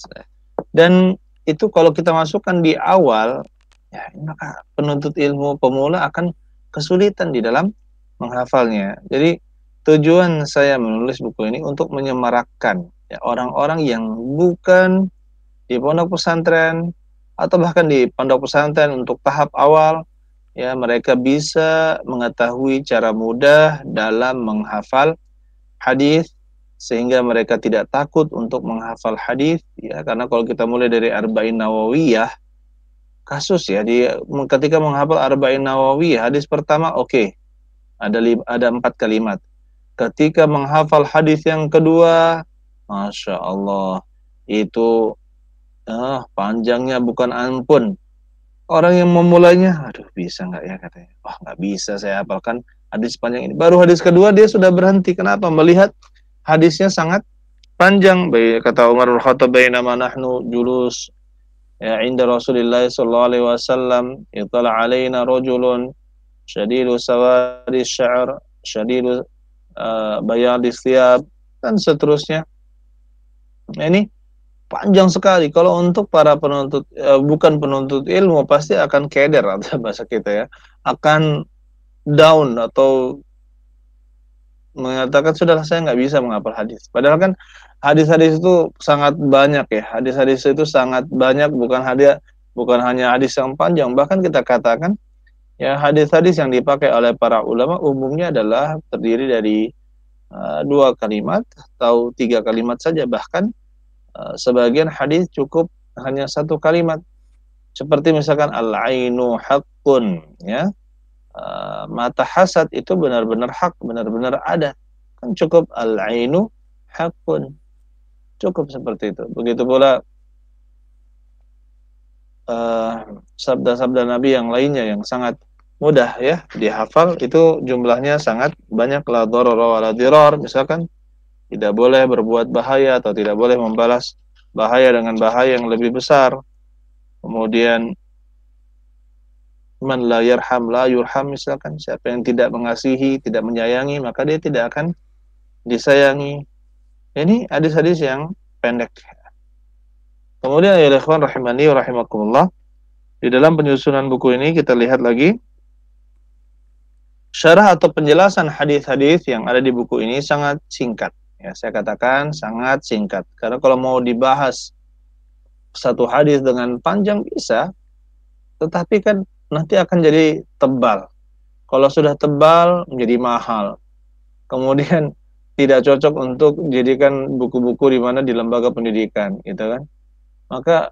Dan itu kalau kita masukkan di awal, ya maka penuntut ilmu pemula akan kesulitan di dalam menghafalnya. Jadi tujuan saya menulis buku ini untuk menyemarakkan Ya, orang-orang yang bukan di pondok pesantren atau bahkan di pondok pesantren untuk tahap awal, ya mereka bisa mengetahui cara mudah dalam menghafal hadis sehingga mereka tidak takut untuk menghafal hadis, ya karena kalau kita mulai dari Arba'in Nawawiyah, kasus ya ketika menghafal Arba'in Nawawiyah hadis pertama oke, ada 4 kalimat. Ketika menghafal hadis yang kedua, Masya Allah, itu panjangnya bukan ampun. Orang yang memulainya, aduh bisa nggak ya katanya. Wah nggak bisa saya hafalkan hadis panjang ini. Baru hadis kedua dia sudah berhenti. Kenapa? Melihat hadisnya sangat panjang. Kata Umar bin Khattab, bainama nahnu julus ya inda Rasulillah sallallahu alaihi wasallam, itala alaina rajulun syadidu sawadi sya'r, syadidu bayadis thiyab, dan seterusnya. Nah, ini panjang sekali. Kalau untuk para penuntut bukan penuntut ilmu pasti akan keder atau bahasa kita ya, akan down atau mengatakan sudahlah saya nggak bisa menghafal hadis. Padahal kan hadis-hadis itu sangat banyak ya. Hadis-hadis itu sangat banyak, bukan hanya hadis yang panjang. Bahkan kita katakan ya hadis-hadis yang dipakai oleh para ulama umumnya adalah terdiri dari 2 kalimat atau 3 kalimat saja. Bahkan sebagian hadis cukup hanya 1 kalimat. Seperti misalkan al-ainu haqqun, ya. Mata hasad itu benar-benar hak, benar-benar ada. Kan cukup al-ainu haqqun. Cukup seperti itu. Begitu pula sabda-sabda Nabi yang lainnya yang sangat mudah ya dihafal, itu jumlahnya sangat banyak. La dharara wa la dirar, misalkan tidak boleh berbuat bahaya atau tidak boleh membalas bahaya dengan bahaya yang lebih besar. Kemudian man la yarham la yurham, misalkan siapa yang tidak mengasihi, tidak menyayangi, maka dia tidak akan disayangi. Ini hadis-hadis yang pendek. Kemudian ya ikhwan rahimani wa rahimakumullah, di dalam penyusunan buku ini kita lihat lagi syarah atau penjelasan hadis-hadis yang ada di buku ini sangat singkat. Ya, saya katakan sangat singkat. Karena kalau mau dibahas satu hadis dengan panjang bisa, tetapi kan nanti akan jadi tebal. Kalau sudah tebal menjadi mahal. Kemudian tidak cocok untuk dijadikan buku-buku di mana di lembaga pendidikan, gitu kan. Maka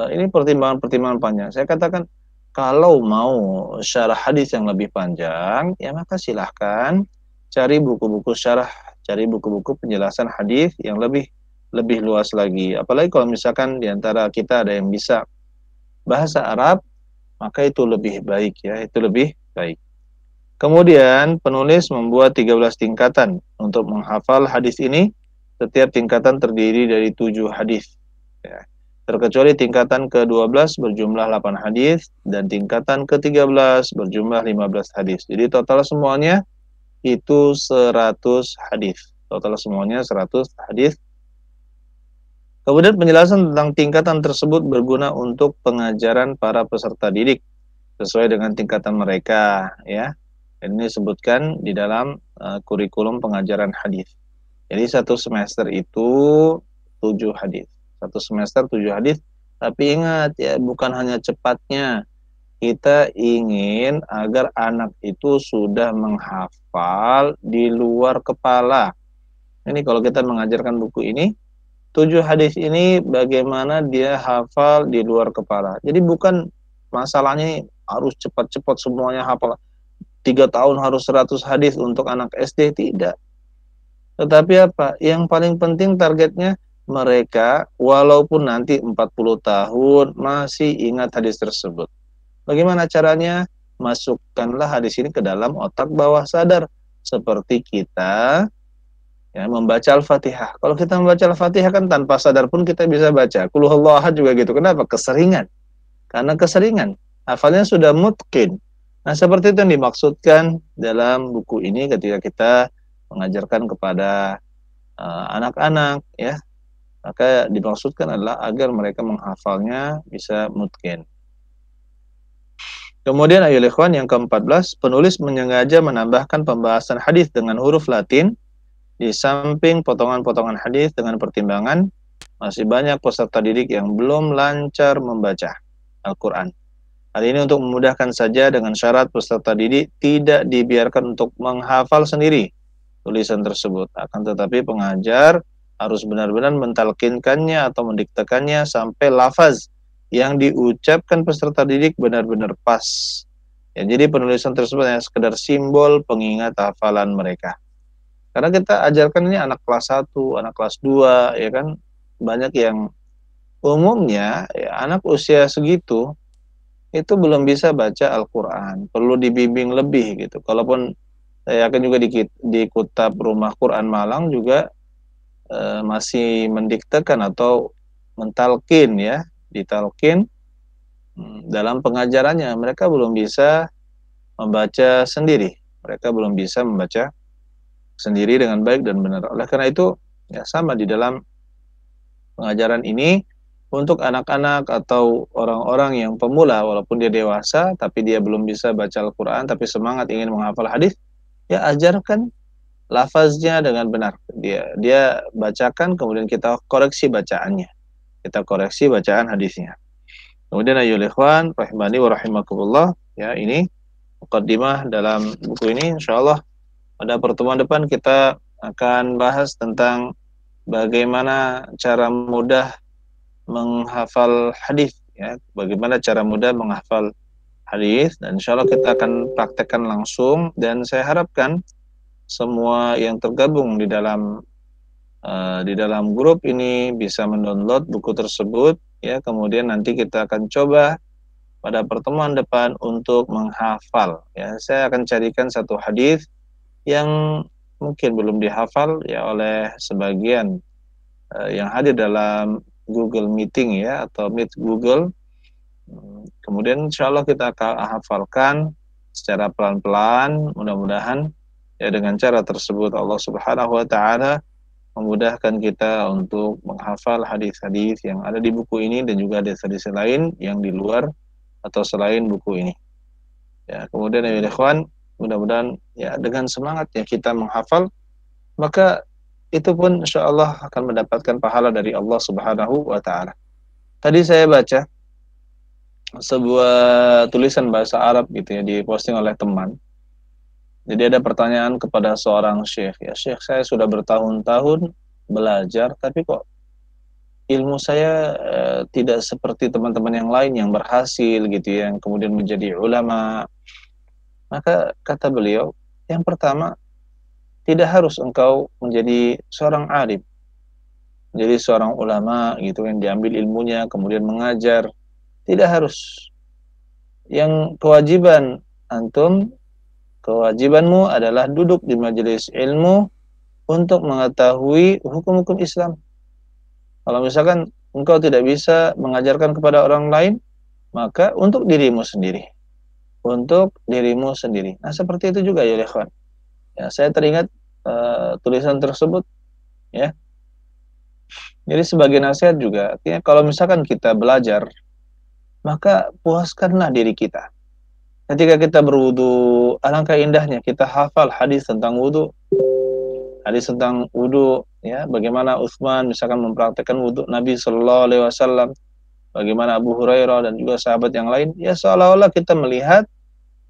ini pertimbangan-pertimbangan panjang. Saya katakan kalau mau syarah hadis yang lebih panjang, ya maka silahkan cari buku-buku syarah, cari buku-buku penjelasan hadis yang lebih luas lagi. Apalagi kalau misalkan di antara kita ada yang bisa bahasa Arab, maka itu lebih baik ya, itu lebih baik. Kemudian penulis membuat 13 tingkatan untuk menghafal hadis ini. Setiap tingkatan terdiri dari 7 hadis. Ya. Terkecuali tingkatan ke-12 berjumlah 8 hadis dan tingkatan ke-13 berjumlah 15 hadis. Jadi total semuanya itu 100 hadis. Total semuanya 100 hadis. Kemudian penjelasan tentang tingkatan tersebut berguna untuk pengajaran para peserta didik sesuai dengan tingkatan mereka, ya. Ini disebutkan di dalam kurikulum pengajaran hadis. Jadi satu semester itu 7 hadis. Satu semester 7 hadis. Tapi ingat ya, bukan hanya cepatnya. Kita ingin agar anak itu sudah menghafal di luar kepala. Ini kalau kita mengajarkan buku ini, 7 hadis ini bagaimana dia hafal di luar kepala. Jadi bukan masalahnya harus cepat-cepat semuanya hafal. 3 tahun harus 100 hadis untuk anak SD, tidak. Tetapi apa? Yang paling penting targetnya mereka walaupun nanti 40 tahun masih ingat hadis tersebut. Bagaimana caranya? Masukkanlah hadis ini ke dalam otak bawah sadar. Seperti kita ya membaca Al-Fatihah. Kalau kita membaca Al-Fatihah kan tanpa sadar pun kita bisa baca. Qul huwallahu ahad juga gitu. Kenapa? Keseringan. Karena keseringan. Hafalnya sudah mutqin. Nah, seperti itu yang dimaksudkan dalam buku ini ketika kita mengajarkan kepada anak-anak, ya. Maka dimaksudkan adalah agar mereka menghafalnya bisa mutqin. Kemudian ayo ikhwan yang ke-14, penulis menyengaja menambahkan pembahasan hadis dengan huruf Latin Di samping potongan-potongan hadis dengan pertimbangan, masih banyak peserta didik yang belum lancar membaca Al-Quran. Hal ini untuk memudahkan saja dengan syarat peserta didik tidak dibiarkan untuk menghafal sendiri tulisan tersebut. Akan tetapi pengajar harus benar-benar mentalkinkannya atau mendiktekannya sampai lafaz yang diucapkan peserta didik benar-benar pas. Ya, jadi penulisan tersebut hanya sekedar simbol pengingat hafalan mereka. Karena kita ajarkan ini anak kelas 1, anak kelas 2, ya kan, banyak yang umumnya ya, anak usia segitu itu belum bisa baca Al-Quran, perlu dibimbing lebih gitu. Kalaupun saya yakin juga di Kutab Rumah Quran Malang juga masih mendiktekan atau mentalkin ya, ditalkin dalam pengajarannya. Mereka belum bisa membaca sendiri, mereka belum bisa membaca sendiri dengan baik dan benar. Oleh karena itu, ya sama di dalam pengajaran ini untuk anak-anak atau orang-orang yang pemula, walaupun dia dewasa tapi dia belum bisa baca Al-Quran tapi semangat ingin menghafal hadis, ya ajarkan lafaznya dengan benar. Dia bacakan, kemudian kita koreksi bacaannya, kita koreksi bacaan hadisnya. Kemudian ayyuhal ikhwan rahimani wa rahimakumullah, ya ini muqaddimah dalam buku ini. Insyaallah pada pertemuan depan kita akan bahas tentang bagaimana cara mudah menghafal hadis, ya, bagaimana cara mudah menghafal hadis, dan insyaallah kita akan praktekkan langsung. Dan saya harapkan semua yang tergabung di dalam grup ini bisa mendownload buku tersebut, ya. Kemudian nanti kita akan coba pada pertemuan depan untuk menghafal, ya. Saya akan carikan satu hadis yang mungkin belum dihafal ya oleh sebagian yang hadir dalam Google Meeting, ya, atau Meet Google. Kemudian insya Allah kita akan hafalkan secara pelan-pelan. Mudah-mudahan ya dengan cara tersebut Allah Subhanahu wa taala memudahkan kita untuk menghafal hadis-hadis yang ada di buku ini dan juga hadis-hadis lain yang di luar atau selain buku ini. Ya, kemudian ya ikhwan, mudah-mudahan ya dengan semangat ya kita menghafal, maka itu pun insya Allah akan mendapatkan pahala dari Allah Subhanahu wa taala. Tadi saya baca sebuah tulisan bahasa Arab gitu ya, diposting oleh teman. Jadi ada pertanyaan kepada seorang syekh, ya syekh, saya sudah bertahun-tahun belajar tapi kok ilmu saya tidak seperti teman-teman yang lain yang berhasil gitu ya, yang kemudian menjadi ulama. Maka kata beliau, yang pertama, tidak harus engkau menjadi seorang alim, menjadi seorang ulama gitu yang diambil ilmunya kemudian mengajar. Tidak harus. Yang kewajibanmu adalah duduk di majelis ilmu untuk mengetahui hukum-hukum Islam. Kalau misalkan engkau tidak bisa mengajarkan kepada orang lain, maka untuk dirimu sendiri. Untuk dirimu sendiri. Nah, seperti itu juga ya ikhwan. Ya, saya teringat tulisan tersebut, ya. Jadi sebagai nasihat juga, artinya kalau misalkan kita belajar, maka puaskanlah diri kita. Ketika kita berwudu, alangkah indahnya kita hafal hadis tentang wudu, ya, bagaimana Utsman misalkan mempraktekkan wudu Nabi Shallallahu Alaihi Wasallam, bagaimana Abu Hurairah dan juga sahabat yang lain, ya seolah-olah kita melihat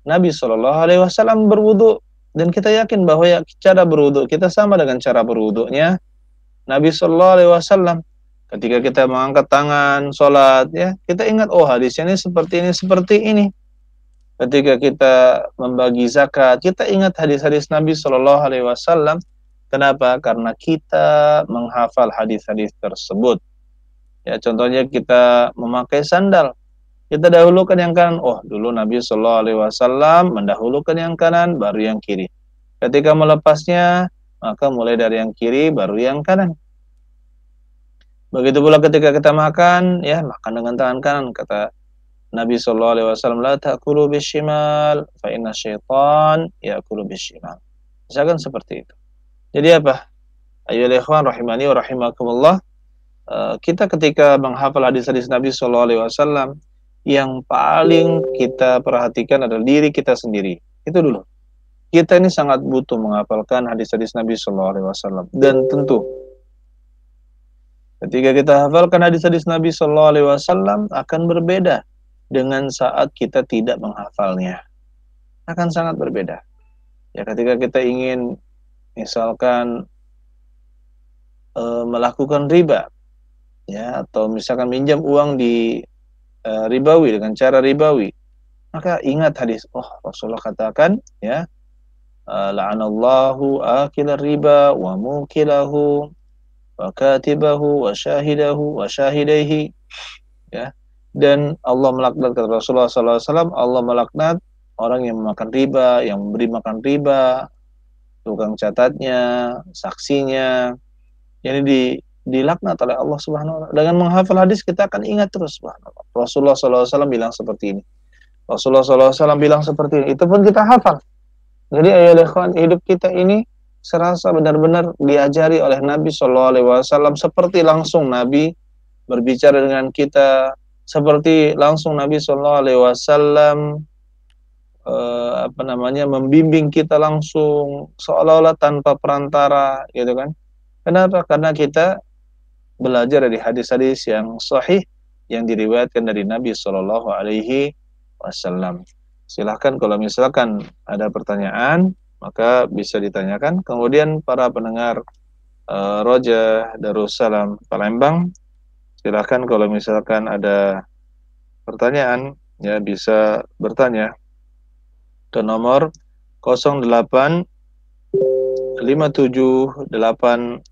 Nabi Shallallahu Alaihi Wasallam berwudu, dan kita yakin bahwa ya cara berwudu kita sama dengan cara berwudunya Nabi Shallallahu Alaihi Wasallam. Ketika kita mengangkat tangan sholat, ya kita ingat, oh hadisnya ini seperti ini. Ketika kita membagi zakat, kita ingat hadis-hadis Nabi Shallallahu Alaihi Wasallam. Kenapa? Karena kita menghafal hadis-hadis tersebut. Ya, contohnya kita memakai sandal, kita dahulukan yang kanan. Oh, dulu Nabi Shallallahu Alaihi Wasallam mendahulukan yang kanan, baru yang kiri. Ketika melepasnya, maka mulai dari yang kiri, baru yang kanan. Begitu pula ketika kita makan, ya makan dengan tangan kanan. Kata Nabi Shallallahu Alaihi Wasallam, la ta'kulu bishimal, fa inna syaitan ya'kulu bishimal. Misalkan seperti itu. Jadi apa? Ayyuhal ikhwan rahimani wa rahimakumullah, kita ketika menghafal hadis-hadis Nabi Shallallahu Alaihi Wasallam, yang paling kita perhatikan adalah diri kita sendiri. Itu dulu. kita ini sangat butuh menghafalkan hadis-hadis Nabi Shallallahu Alaihi Wasallam. Dan tentu ketika kita hafalkan hadis-hadis Nabi Shallallahu Alaihi Wasallam akan berbeda dengan saat kita tidak menghafalnya. Akan sangat berbeda. Ya, ketika kita ingin misalkan melakukan riba, ya, atau misalkan minjam uang di ribawi dengan cara ribawi, maka ingat hadis, oh Rasulullah katakan, ya, la'anallahu akilar riba wa mukilahu wa katibahu wa syahidahu wa syahidaihi, ya, dan Allah melaknat, kata Rasulullah SAW, Allah melaknat orang yang memakan riba, yang memberi makan riba, tukang catatnya, saksinya, ini dilaknat oleh Allah Subhanahu wa taala. Dengan menghafal hadis kita akan ingat terus, subhanallah. Rasulullah SAW bilang seperti ini. Rasulullah SAW bilang seperti ini. Itu pun kita hafal. Jadi ayo ikhwan, hidup kita ini serasa benar-benar diajari oleh Nabi SAW, seperti langsung Nabi berbicara dengan kita, seperti langsung Nabi SAW membimbing kita langsung, seolah-olah tanpa perantara, gitu kan? Kenapa? Karena kita belajar dari hadis-hadis yang sahih yang diriwayatkan dari Nabi Shallallahu Alaihi Wasallam. Silahkan kalau misalkan ada pertanyaan, maka bisa ditanyakan. Kemudian para pendengar Roja Darussalam Palembang, silahkan kalau misalkan ada pertanyaan, ya bisa bertanya ke nomor 08 57 882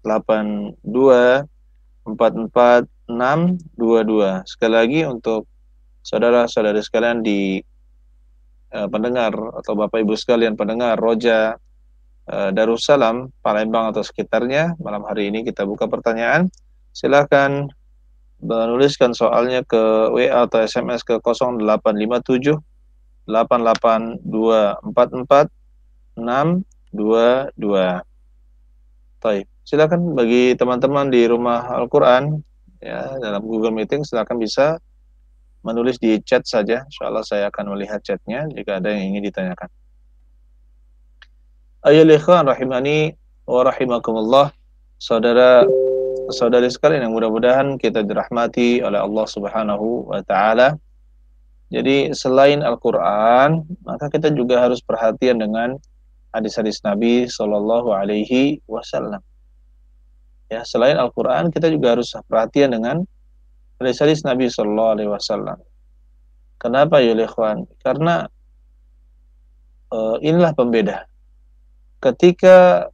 44622. Sekali lagi untuk saudara-saudari sekalian di pendengar atau Bapak Ibu sekalian pendengar Roja Darussalam Palembang atau sekitarnya, malam hari ini kita buka pertanyaan. Silakan menuliskan soalnya ke WA atau SMS ke 0857 88244 622. Baik, silakan bagi teman-teman di rumah Al-Quran, ya, dalam Google Meeting silakan bisa menulis di chat saja. Insyaallah saya akan melihat chatnya jika ada yang ingin ditanyakan. Ayo ikhwan rahimani wa rahimakumullah, saudara-saudari sekalian yang mudah-mudahan kita dirahmati oleh Allah Subhanahu wa taala. Jadi selain Al-Qur'an, maka kita juga harus perhatian dengan hadis-hadis Nabi Shallallahu Alaihi Wasallam. Ya, selain Al-Quran, kita juga harus perhatian dengan hadis-hadis Nabi Shallallahu Alaihi Wasallam. Kenapa ya ikhwan? Karena inilah pembeda. Ketika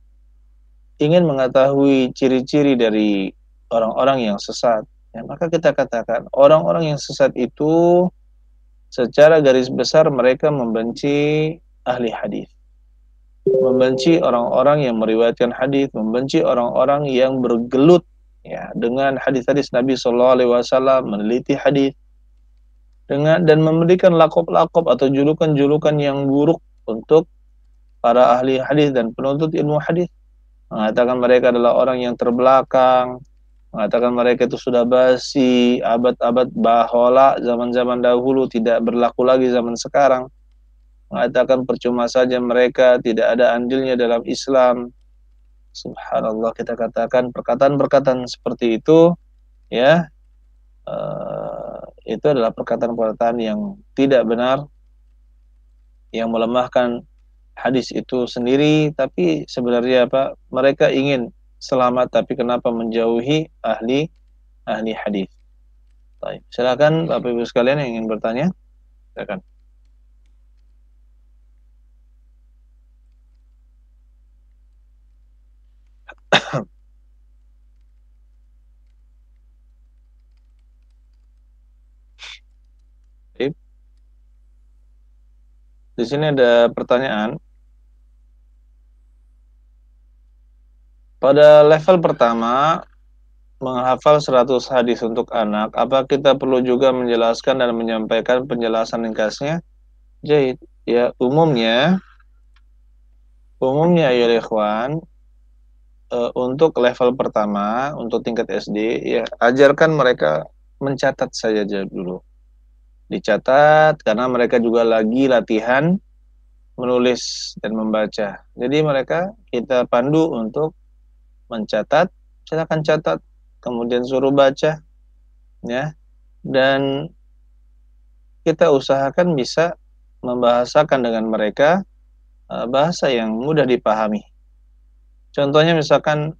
ingin mengetahui ciri-ciri dari orang-orang yang sesat, ya, maka kita katakan orang-orang yang sesat itu secara garis besar mereka membenci ahli hadis, membenci orang-orang yang meriwayatkan hadis, membenci orang-orang yang bergelut, ya, dengan hadis-hadis Nabi Shallallahu Alaihi Wasallam, meneliti hadis dan memberikan lakop-lakop atau julukan-julukan yang buruk untuk para ahli hadis dan penuntut ilmu hadis, mengatakan mereka adalah orang yang terbelakang, mengatakan mereka itu sudah basi, abad-abad bahola, zaman-zaman dahulu tidak berlaku lagi zaman sekarang. Mengatakan percuma saja mereka, tidak ada andilnya dalam Islam. Subhanallah, kita katakan perkataan-perkataan seperti itu, ya, itu adalah perkataan-perkataan yang tidak benar, yang melemahkan hadis itu sendiri. Tapi sebenarnya apa? Mereka ingin selamat, tapi kenapa menjauhi ahli hadis? Baik, silakan Bapak Ibu sekalian yang ingin bertanya, silakan. Di sini ada pertanyaan. Pada level pertama, menghafal 100 hadis untuk anak, apa kita perlu juga menjelaskan dan menyampaikan penjelasan ringkasnya? Jadi, ya, umumnya ya ikhwan, untuk level pertama, untuk tingkat SD, ya, ajarkan mereka mencatat saja dulu. Dicatat, karena mereka juga lagi latihan menulis dan membaca. Jadi mereka kita pandu untuk mencatat, silakan catat, kemudian suruh baca, ya, dan kita usahakan bisa membahasakan dengan mereka bahasa yang mudah dipahami. Contohnya misalkan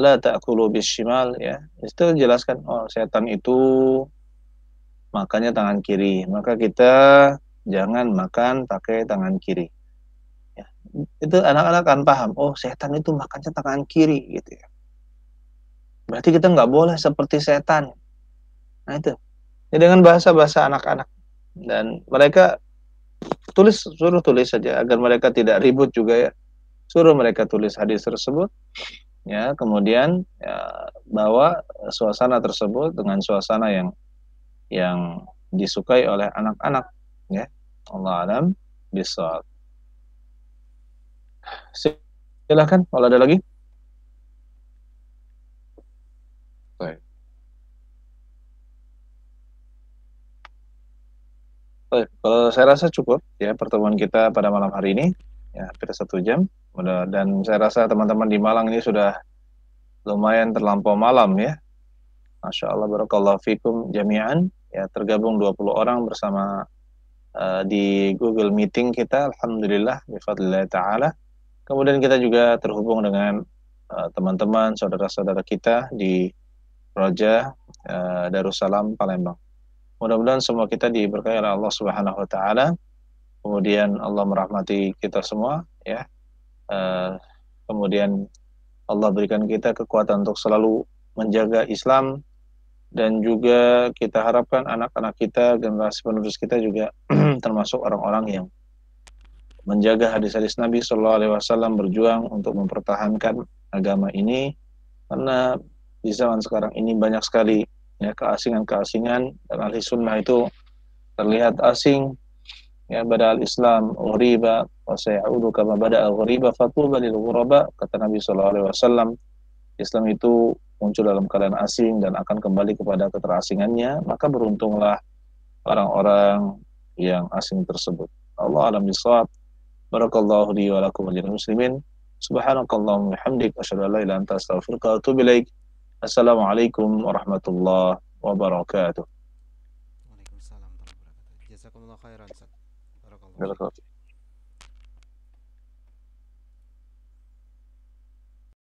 la ta'kulu bishimal, ya, itu jelaskan, oh setan itu makannya tangan kiri, maka kita jangan makan pakai tangan kiri. Ya. Itu anak-anak kan paham, oh setan itu makannya tangan kiri gitu ya. Berarti kita nggak boleh seperti setan. Nah itu. Ya, dengan bahasa-bahasa anak-anak, dan mereka suruh tulis saja agar mereka tidak ribut juga ya. Suruh mereka tulis hadis tersebut, ya, kemudian ya, bawa suasana tersebut dengan suasana yang disukai oleh anak-anak, ya. Allah alam bisawab. Silahkan kalau ada lagi. Baik. Baik, kalau saya rasa cukup ya pertemuan kita pada malam hari ini, ya hampir 1 jam. Dan saya rasa teman-teman di Malang ini sudah lumayan terlampau malam ya. Masya Allah, barakallahu fikum jami'an. Ya, tergabung 20 orang bersama di Google Meeting kita, alhamdulillah, bifadlillah ta'ala. Kemudian kita juga terhubung dengan teman-teman, saudara-saudara kita di Roja Darussalam Palembang. Mudah-mudahan semua kita diberkahi oleh Allah Subhanahu wa taala. Kemudian Allah merahmati kita semua, ya. Kemudian Allah berikan kita kekuatan untuk selalu menjaga Islam, dan juga kita harapkan anak-anak kita, generasi penerus kita juga termasuk orang-orang yang menjaga hadis-hadis Nabi Shallallahu Alaihi Wasallam, berjuang untuk mempertahankan agama ini, karena di zaman sekarang ini banyak sekali ya keasingan-keasingan, dan ahli sunnah itu terlihat asing, ya, badal Islam ghuriba wa sayaudu kama bada'a ghuriba fatuba lil ghuraba, kata Nabi sallallahu alaihi wasallam. Islam itu muncul dalam keadaan asing dan akan kembali kepada keterasingannya, maka beruntunglah orang-orang yang asing tersebut. Allah alam bisawab. Barakallahu li wa lakum wa lil muslimin. Subhanakallahumma wa bihamdik asyhadu an la ilaha illa anta astaghfiruka wa atubu ilaik. Assalamualaikum warahmatullahi wabarakatuh. Waalaikumsalam warahmatullahi wabarakatuh. Jazakumullah khairan, Ustaz. Barakallahu fiik. Barakallahu